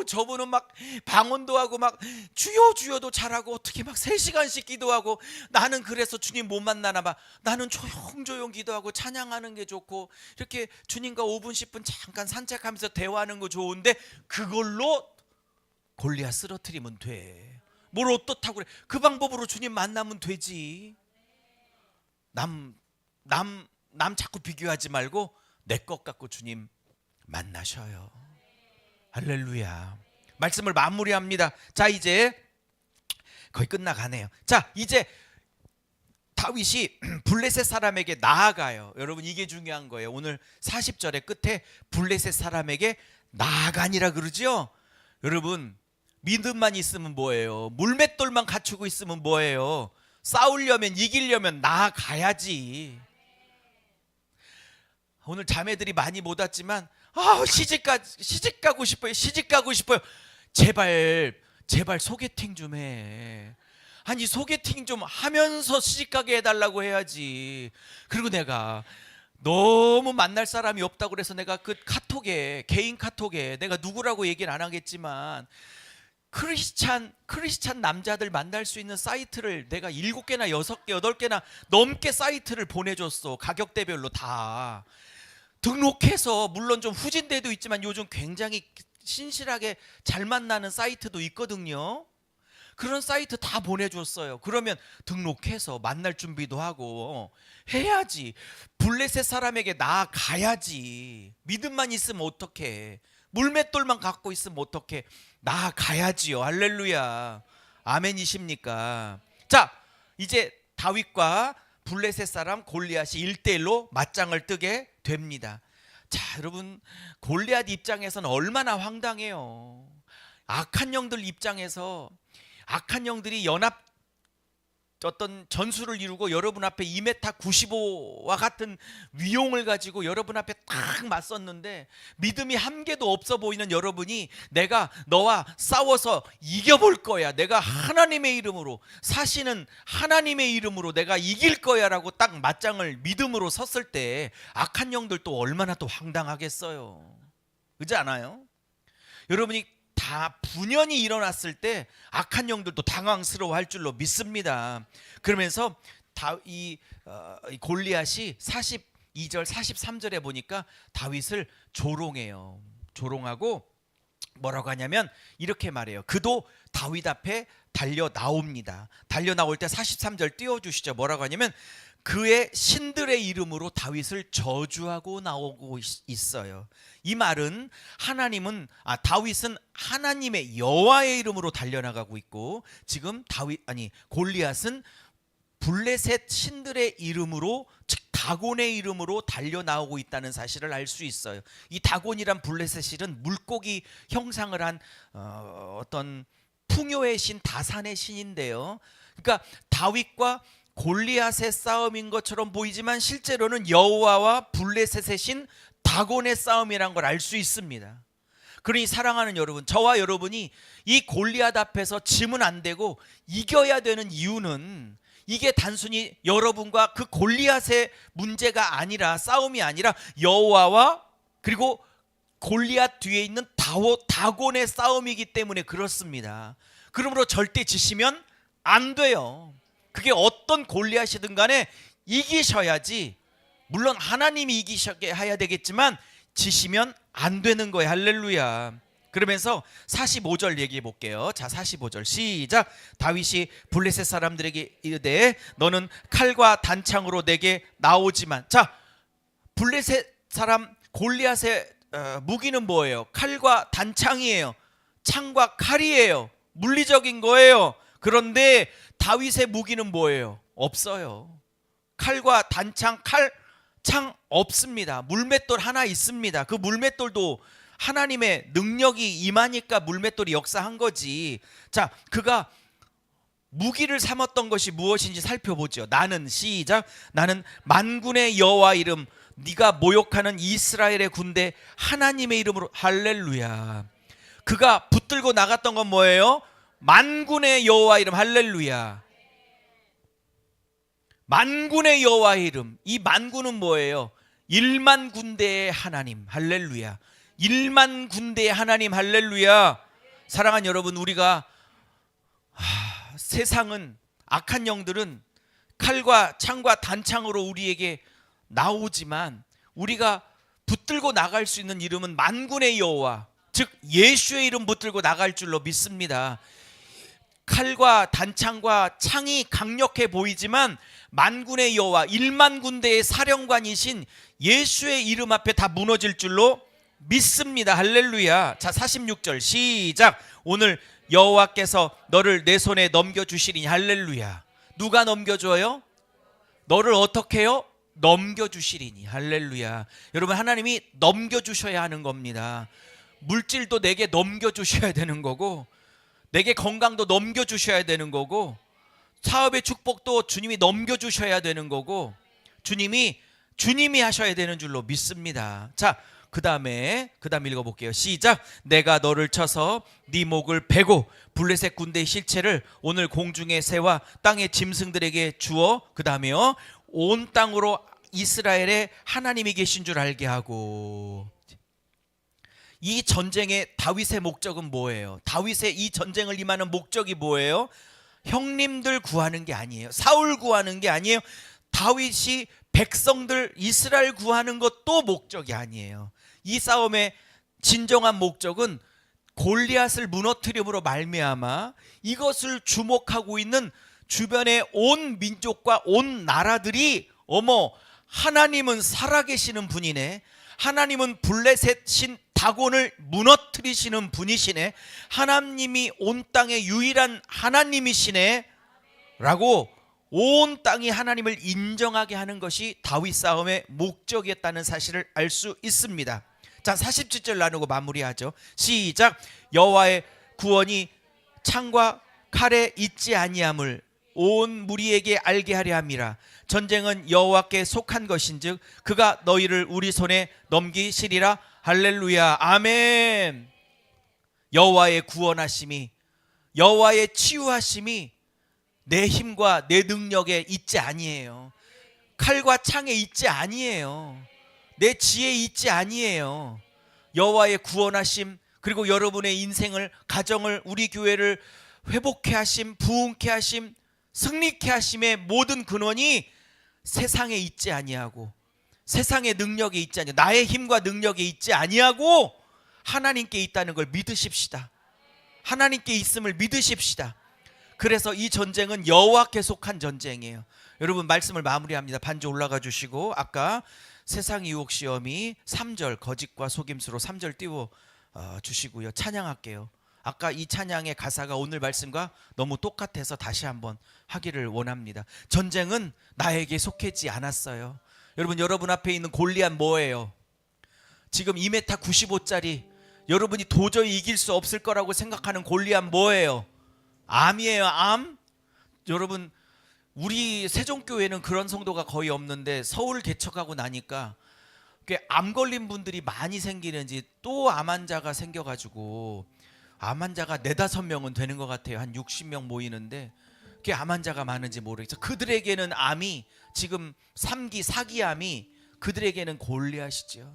저분은 막 방언도 하고 막 주여 주여도 잘하고 어떻게 막 3시간씩 기도하고, 나는 그래서 주님 못 만나나 봐. 나는 조용조용 기도하고 찬양하는 게 좋고 이렇게 주님과 5분 10분 잠깐 산책하면서 대화하는 거 좋은데 그걸로 골리앗 쓰러뜨리면 돼. 뭘 어떻다고 그래. 그 방법으로 주님 만나면 되지. 남 자꾸 비교하지 말고 내 것 갖고 주님 만나셔요. 할렐루야. 말씀을 마무리합니다. 자, 이제 거의 끝나가네요. 자, 이제 다윗이 블레셋 사람에게 나아가요. 여러분, 이게 중요한 거예요. 오늘 40절의 끝에 블레셋 사람에게 나아가니라 그러죠. 여러분, 믿음만 있으면 뭐예요? 물맷돌만 갖추고 있으면 뭐예요? 싸우려면, 이기려면 나아가야지. 오늘 자매들이 많이 못 왔지만 시집 가고 싶어요. 시집 가고 싶어요. 제발 소개팅 좀 해. 아니, 소개팅 좀 하면서 시집 가게 해달라고 해야지. 그리고 내가 너무 만날 사람이 없다고 그래서 내가 그 카톡에, 개인 카톡에, 내가 누구라고 얘기는 안 하겠지만 크리스찬 남자들 만날 수 있는 사이트를 내가 7개나 6개, 8개나 넘게 사이트를 보내줬어. 가격대별로 다 등록해서. 물론 좀 후진 데도 있지만 요즘 굉장히 신실하게 잘 만나는 사이트도 있거든요. 그런 사이트 다 보내줬어요. 그러면 등록해서 만날 준비도 하고 해야지. 블레셋 사람에게 나아가야지. 믿음만 있으면 어떡해. 물맷돌만 갖고 있으면 어떡해. 나아가야지요. 할렐루야. 아멘이십니까? 자, 이제 다윗과 블레셋 사람 골리앗이 1대1로 맞짱을 뜨게 됩니다. 자, 여러분, 골리앗 입장에서는 얼마나 황당해요. 악한 영들 입장에서, 악한 영들이 연합 어떤 전술을 이루고 여러분 앞에 2m 95와 같은 위용을 가지고 여러분 앞에 딱 맞섰는데, 믿음이 한 개도 없어 보이는 여러분이 내가 너와 싸워서 이겨볼 거야, 내가 하나님의 이름으로, 사시는 하나님의 이름으로 내가 이길 거야 라고 딱 맞짱을 믿음으로 섰을 때 악한 영들 또 얼마나 또 황당하겠어요. 그렇지 않아요? 여러분이 다 분연이 일어났을 때 악한 영들도 당황스러워할 줄로 믿습니다. 그러면서 이 골리앗이 42절 43절에 보니까 다윗을 조롱해요. 조롱하고 뭐라고 하냐면 이렇게 말해요. 그도 다윗 앞에 달려 나옵니다. 달려 나올 때 43절 띄워주시죠. 뭐라고 하냐면 그의 신들의 이름으로 다윗을 저주하고 나오고 있어요. 이 말은 다윗은 하나님의 여호와의 이름으로 달려나가고 있고, 지금 골리앗은 블레셋 신들의 이름으로, 즉 다곤의 이름으로 달려나오고 있다는 사실을 알 수 있어요. 이 다곤이란 블레셋 신은 물고기 형상을 한 어떤 풍요의 신, 다산의 신인데요. 그러니까 다윗과 골리앗의 싸움인 것처럼 보이지만 실제로는 여호와와 블레셋의 신 다곤의 싸움이란 걸 알 수 있습니다. 그러니 사랑하는 여러분, 저와 여러분이 이 골리앗 앞에서 지면 안 되고 이겨야 되는 이유는, 이게 단순히 여러분과 그 골리앗의 문제가 아니라, 싸움이 아니라 여호와와 그리고 골리앗 뒤에 있는 다곤의 싸움이기 때문에 그렇습니다. 그러므로 절대 지시면 안 돼요. 그게 어떤 골리앗이든 간에 이기셔야지. 물론 하나님이 이기셔야 해야 되겠지만 지시면 안 되는 거예요. 할렐루야. 그러면서 45절 얘기해 볼게요. 자, 45절 시작. 다윗이 블레셋 사람들에게 이르되 너는 칼과 단창으로 내게 나오지만. 자, 블레셋 사람 골리앗의 무기는 뭐예요? 칼과 단창이에요. 창과 칼이에요. 물리적인 거예요. 그런데 다윗의 무기는 뭐예요? 없어요. 칼과 단창, 창 없습니다. 물맷돌 하나 있습니다. 그 물맷돌도 하나님의 능력이 임하니까 물맷돌이 역사한 거지. 자, 그가 무기를 삼았던 것이 무엇인지 살펴보죠. 나는 시작. 나는 만군의 여호와 이름, 네가 모욕하는 이스라엘의 군대 하나님의 이름으로. 할렐루야. 그가 붙들고 나갔던 건 뭐예요? 만군의 여호와 이름. 할렐루야. 만군의 여호와 이름. 이 만군은 뭐예요? 1만 군대의 하나님. 할렐루야. 1만 군대의 하나님. 할렐루야. 사랑하는 여러분, 우리가 세상은, 악한 영들은 칼과 창과 단창으로 우리에게 나오지만 우리가 붙들고 나갈 수 있는 이름은 만군의 여호와, 즉 예수의 이름 붙들고 나갈 줄로 믿습니다. 칼과 단창과 창이 강력해 보이지만 만군의 여호와, 1만 군대의 사령관이신 예수의 이름 앞에 다 무너질 줄로 믿습니다. 할렐루야. 자, 46절 시작. 오늘 여호와께서 너를 내 손에 넘겨주시리니. 할렐루야. 누가 넘겨줘요? 너를 어떻게 해요? 넘겨주시리니. 할렐루야. 여러분, 하나님이 넘겨주셔야 하는 겁니다. 물질도 내게 넘겨주셔야 되는 거고, 내게 건강도 넘겨주셔야 되는 거고, 사업의 축복도 주님이 넘겨주셔야 되는 거고, 주님이 하셔야 되는 줄로 믿습니다. 자, 그 다음에 읽어볼게요. 시작. 내가 너를 쳐서 네 목을 베고 블레셋 군대의 실체를 오늘 공중의 새와 땅의 짐승들에게 주어, 그 다음에요, 온 땅으로 이스라엘의 하나님이 계신 줄 알게 하고. 이 전쟁의 다윗의 목적은 뭐예요? 다윗의 이 전쟁을 임하는 목적이 뭐예요? 형님들 구하는 게 아니에요. 사울 구하는 게 아니에요. 다윗이 백성들 이스라엘 구하는 것도 목적이 아니에요. 이 싸움의 진정한 목적은 골리앗을 무너뜨림으로 말미암아 이것을 주목하고 있는 주변의 온 민족과 온 나라들이, 어머, 하나님은 살아계시는 분이네, 하나님은 블레셋 신 다곤을 무너뜨리시는 분이시네, 하나님이 온 땅의 유일한 하나님이시네 라고 온 땅이 하나님을 인정하게 하는 것이 다윗 싸움의 목적이었다는 사실을 알 수 있습니다. 자, 47절 나누고 마무리하죠. 시작. 여호와의 구원이 창과 칼에 있지 아니함을 온 무리에게 알게 하려 함이라. 전쟁은 여호와께 속한 것인즉 그가 너희를 우리 손에 넘기시리라. 할렐루야. 아멘. 여호와의 구원하심이, 여호와의 치유하심이 내 힘과 내 능력에 있지 아니에요. 칼과 창에 있지 아니에요. 내 지혜에 있지 아니에요. 여호와의 구원하심, 그리고 여러분의 인생을, 가정을, 우리 교회를 회복케 하심, 부흥케 하심, 승리케 하심의 모든 근원이 세상에 있지 아니하고, 세상의 능력에 있지 아니하고, 나의 힘과 능력에 있지 아니하고 하나님께 있다는 걸 믿으십시다. 하나님께 있음을 믿으십시다. 그래서 이 전쟁은 여호와께 속한 전쟁이에요. 여러분, 말씀을 마무리합니다. 반주 올라가 주시고, 아까 세상 유혹 시험이 3절 거짓과 속임수로 3절 띄워 주시고요. 찬양할게요. 아까 이 찬양의 가사가 오늘 말씀과 너무 똑같아서 다시 한번 하기를 원합니다. 전쟁은 나에게 속하지 않았어요. 여러분 앞에 있는 골리앗 뭐예요? 지금 2m 95짜리 여러분이 도저히 이길 수 없을 거라고 생각하는 골리앗 뭐예요? 암이에요. 암. 여러분, 우리 세종교회는 그런 성도가 거의 없는데 서울 개척하고 나니까 암 걸린 분들이 많이 생기는지 또 암 환자가 생겨가지고 암 환자가 4-5명은 되는 것 같아요. 한 60명 모이는데 꽤 암 환자가 많은지 모르겠어. 그들에게는 암이 지금 3기 4기암이 그들에게는 골리앗이죠.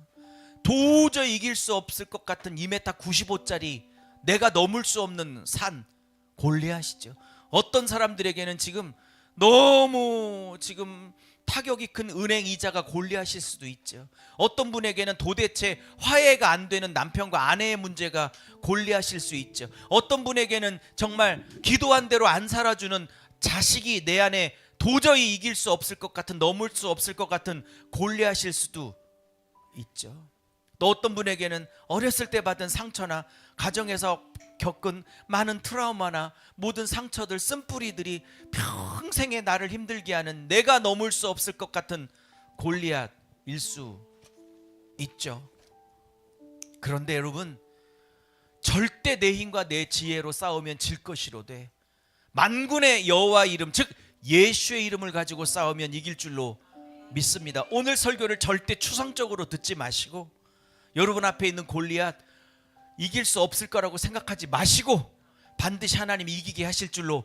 도저히 이길 수 없을 것 같은 2m 95짜리 내가 넘을 수 없는 산 골리앗이죠. 어떤 사람들에게는 지금 너무 지금 타격이 큰 은행 이자가 골리앗일 수도 있죠. 어떤 분에게는 도대체 화해가 안 되는 남편과 아내의 문제가 골리앗일 수 있죠. 어떤 분에게는 정말 기도한 대로 안 살아주는 자식이 내 안에 도저히 이길 수 없을 것 같은, 넘을 수 없을 것 같은 골리앗일 수도 있죠. 또 어떤 분에게는 어렸을 때 받은 상처나 가정에서 겪은 많은 트라우마나 모든 상처들, 쓴뿌리들이 평생에 나를 힘들게 하는, 내가 넘을 수 없을 것 같은 골리앗일 수 있죠. 그런데 여러분, 절대 내 힘과 내 지혜로 싸우면 질 것이로되 만군의 여호와 이름, 즉 예수의 이름을 가지고 싸우면 이길 줄로 믿습니다. 오늘 설교를 절대 추상적으로 듣지 마시고 여러분 앞에 있는 골리앗 이길 수 없을 거라고 생각하지 마시고 반드시 하나님이 이기게 하실 줄로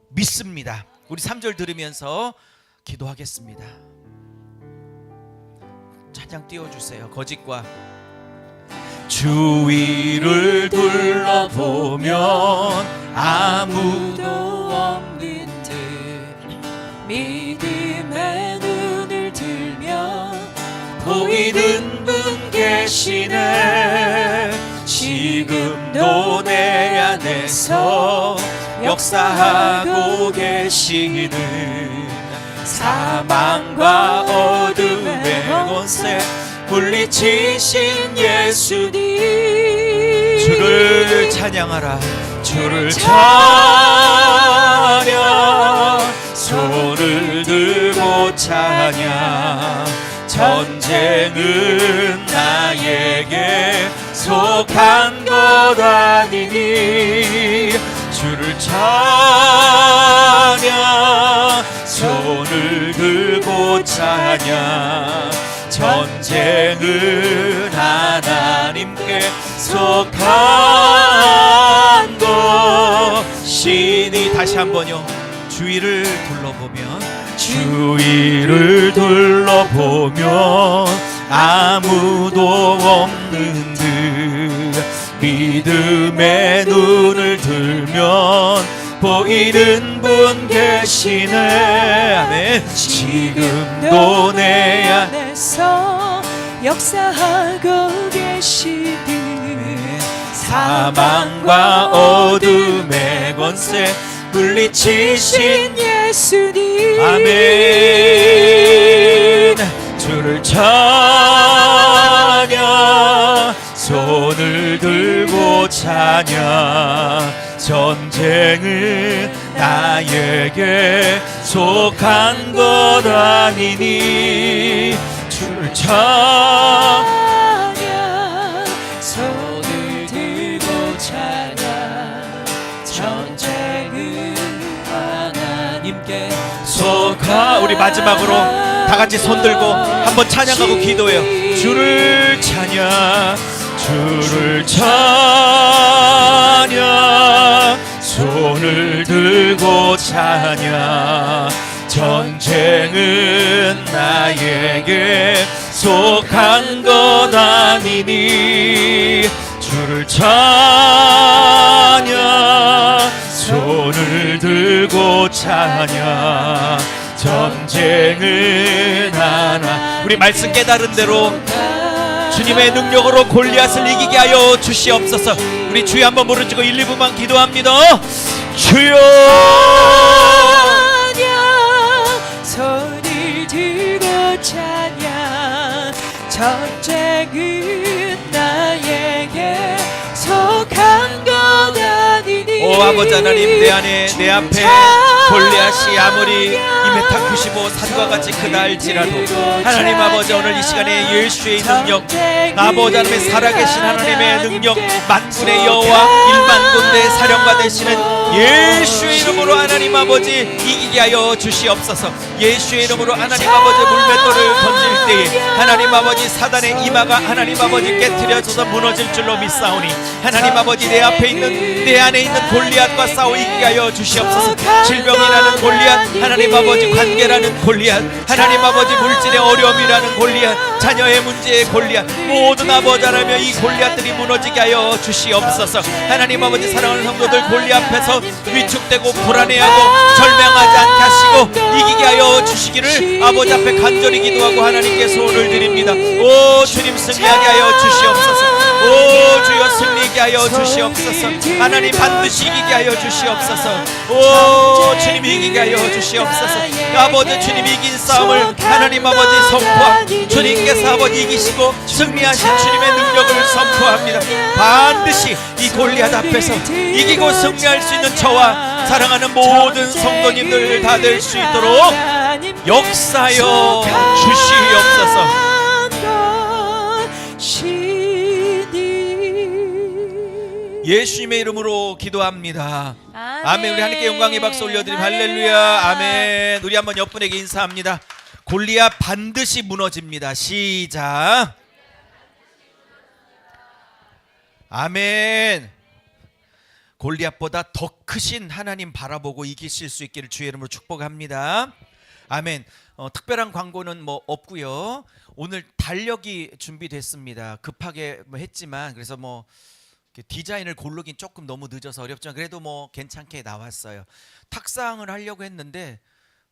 믿습니다. 우리 3절 들으면서 기도하겠습니다. 찬양 띄워주세요. 거짓과 주위를 둘러보면 아무도 없는 듯 믿음의 눈을 들면 보이는 분 계시네. 지금도 내 안에서 역사하고 계시는 사망과 어둠의 권세 물리치신 예수님, 주를 찬양하라. 주를 찬양, 손을 들고 찬양. 전쟁은 나에게 속한 것 아니니 주를 찬양, 손을 들고 찬양. 전쟁은 하나님께 속한 것이니. 다시 한번요. 주위를 둘러보면 아무도 없는 듯 믿음의 눈을 들면 보이는 분 계시네. 아멘. 지금도 내 안에서 역사하고 계시는 사망과 어둠의 권세 물리치신 예수님, 아멘. 주를 찬양, 손을 들고 찬양. 전쟁은 나에게 속한 것 아니니 주를 찬양, 손을 들고 찬양. 전쟁은 하나님께 속한. 우리 마지막으로 다 같이 손 들고 한번 찬양하고 기도해요. 주를 찬양, 주를 찬양. 손을 들고 찬양. 전쟁은 나에게 속한 것 아니니 주를 찬양, 손을 들고 찬양. 전쟁은 하나. 우리 말씀 깨달은 대로 주님의 능력으로 골리앗을 이기게 하여 주시옵소서. 우리 주여 한번 부르짖고 1, 2분만 기도합니다. 주여, 손을 들고 찬양. 전쟁은 나에게 속한 것 아니니. 오 아버지 하나님, 내 안에 내 앞에 골리앗이 아무리 2m 95 산과 같이 크다 할지라도 하나님 아버지, 오늘 이 시간에 예수의 능력, 아버지 하나님의 살아계신 하나님의 능력, 만군의 여호와 1만 군대의 사령관 되시는 예수의 이름으로 하나님 아버지 이기게 하여 주시옵소서. 예수의 이름으로 하나님 아버지 물맷돌을 던질 때에 하나님 아버지 사단의 이마가 하나님 아버지 깨트려져서 무너질 줄로 믿사오니 하나님 아버지 내 앞에 있는 내 안에 있는 골리앗과 싸워 이기게 하여 주시옵소서. 질병이라는 골리앗, 하나님 아버지 관계라는 골리앗, 하나님 아버지 물질의 어려움이라는 골리앗, 자녀의 문제의 골리앗, 모든 아버지 하나님 이 골리앗들이 무너지게 하여 주시옵소서. 하나님 아버지 사랑하는 성도들 골리 앞에서 위축되고 불안해하고 절망하지 않게 하시고 이기게 하여 주시기를 아버지 앞에 간절히 기도하고 하나님께 소원을 드립니다. 오 주님 승리하게 하여 주시옵소서. 오 주여 승리하게 하여 주시옵소서. 하나님 반드시 이기게 하여 주시옵소서. 오 주님 이기게 하여 주시옵소서. 아버지 주님 이긴 싸움을 하나님 아버지 선포합니다. 주님께서 아버지 이기시고 승리하신 주님의 능력을 선포합니다. 반드시 이 골리앗 앞에서 이기고 승리할 수 있는 저와 사랑하는 모든 성도님들 다 될 수 있도록 역사하여 주시옵소서. 예수님의 이름으로 기도합니다. 아멘. 우리 하나님께 영광의 박수 올려드립니다. 할렐루야. 아멘. 우리 한번 옆분에게 인사합니다. 골리앗 반드시 무너집니다. 시작. 아멘. 골리앗보다 더 크신 하나님 바라보고 이기실 수 있기를 주의 이름으로 축복합니다. 아멘. 특별한 광고는 뭐 없고요. 오늘 달력이 준비됐습니다. 급하게 했지만 그래서 뭐 디자인을 고르긴 조금 너무 늦어서 어렵지만 그래도 뭐 괜찮게 나왔어요. 탁상을 하려고 했는데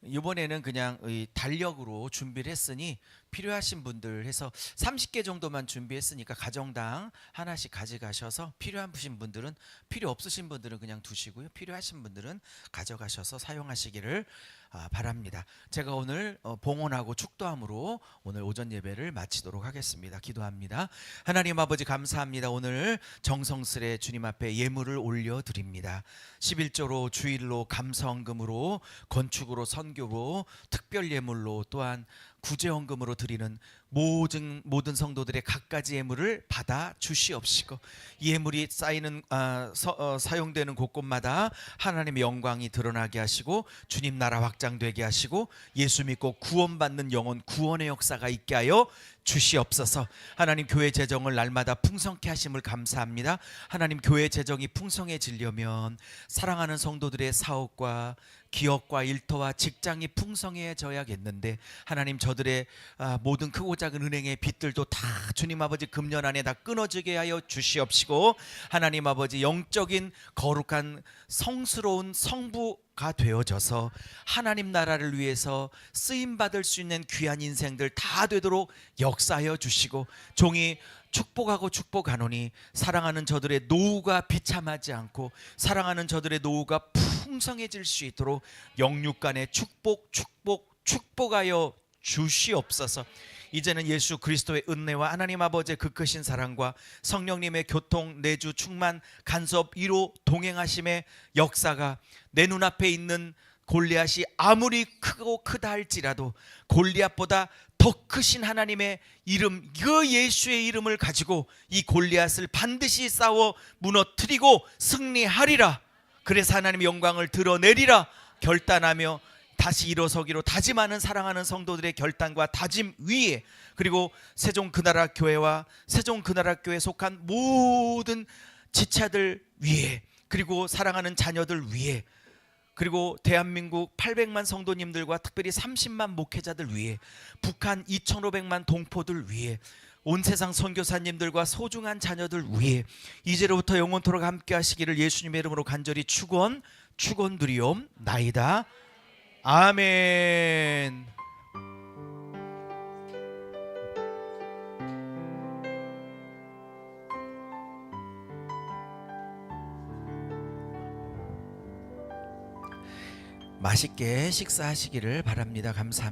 이번에는 그냥 이 달력으로 준비를 했으니 필요하신 분들 해서 30개 정도만 준비했으니까 가정당 하나씩 가져가셔서 필요하신 분들은, 필요 없으신 분들은 그냥 두시고요. 필요하신 분들은 가져가셔서 사용하시기를 바랍니다. 제가 오늘 봉헌하고 축도함으로 오늘 오전 예배를 마치도록 하겠습니다. 기도합니다. 하나님 아버지 감사합니다. 오늘 정성스레 주님 앞에 예물을 올려드립니다. 11조로 주일로 감사헌금으로 건축으로 선교로 특별 예물로 또한 구제헌금으로 드리는 모든 성도들의 각가지 예물을 받아 주시옵시고 예물이 쌓이는 사용되는 곳곳마다 하나님의 영광이 드러나게 하시고 주님 나라 확장되게 하시고 예수 믿고 구원받는 영혼 구원의 역사가 있게 하여 주시옵소서. 하나님 교회 재정을 날마다 풍성케 하심을 감사합니다. 하나님 교회 재정이 풍성해지려면 사랑하는 성도들의 사업과 기업과 일터와 직장이 풍성해져야겠는데 하나님 저들의 모든 크고 작은 은행의 빚들도 다 주님 아버지 금년 안에 다 끊어지게 하여 주시옵시고 하나님 아버지 영적인 거룩한 성스러운 성부가 되어져서 하나님 나라를 위해서 쓰임받을 수 있는 귀한 인생들 다 되도록 역사하여 주시고 종이 축복하고 축복하노니 사랑하는 저들의 노후가 비참하지 않고 사랑하는 저들의 노후가 풍성해질 수 있도록 영육간의 축복하여 주시옵소서. 이제는 예수 그리스도의 은혜와 하나님 아버지의 그 크신 사랑과 성령님의 교통 내주 충만 간섭 위로 동행하심의 역사가 내 눈앞에 있는 골리앗이 아무리 크고 크다 할지라도 골리앗보다 더 크신 하나님의 이름 그 예수의 이름을 가지고 이 골리앗을 반드시 싸워 무너뜨리고 승리하리라. 그래서 하나님의 영광을 드러내리라 결단하며 다시 일어서기로 다짐하는 사랑하는 성도들의 결단과 다짐 위에 그리고 세종 그나라 교회와 세종 그나라 교회에 속한 모든 지체들 위에 그리고 사랑하는 자녀들 위에 그리고 대한민국 800만 성도님들과 특별히 30만 목회자들 위해 북한 2,500만 동포들 위해 온 세상 선교사님들과 소중한 자녀들 위해 이제로부터 영원토록 함께 하시기를 예수님의 이름으로 간절히 축원드리옵나이다. 아멘. 맛있게 식사하시기를 바랍니다. 감사합니다.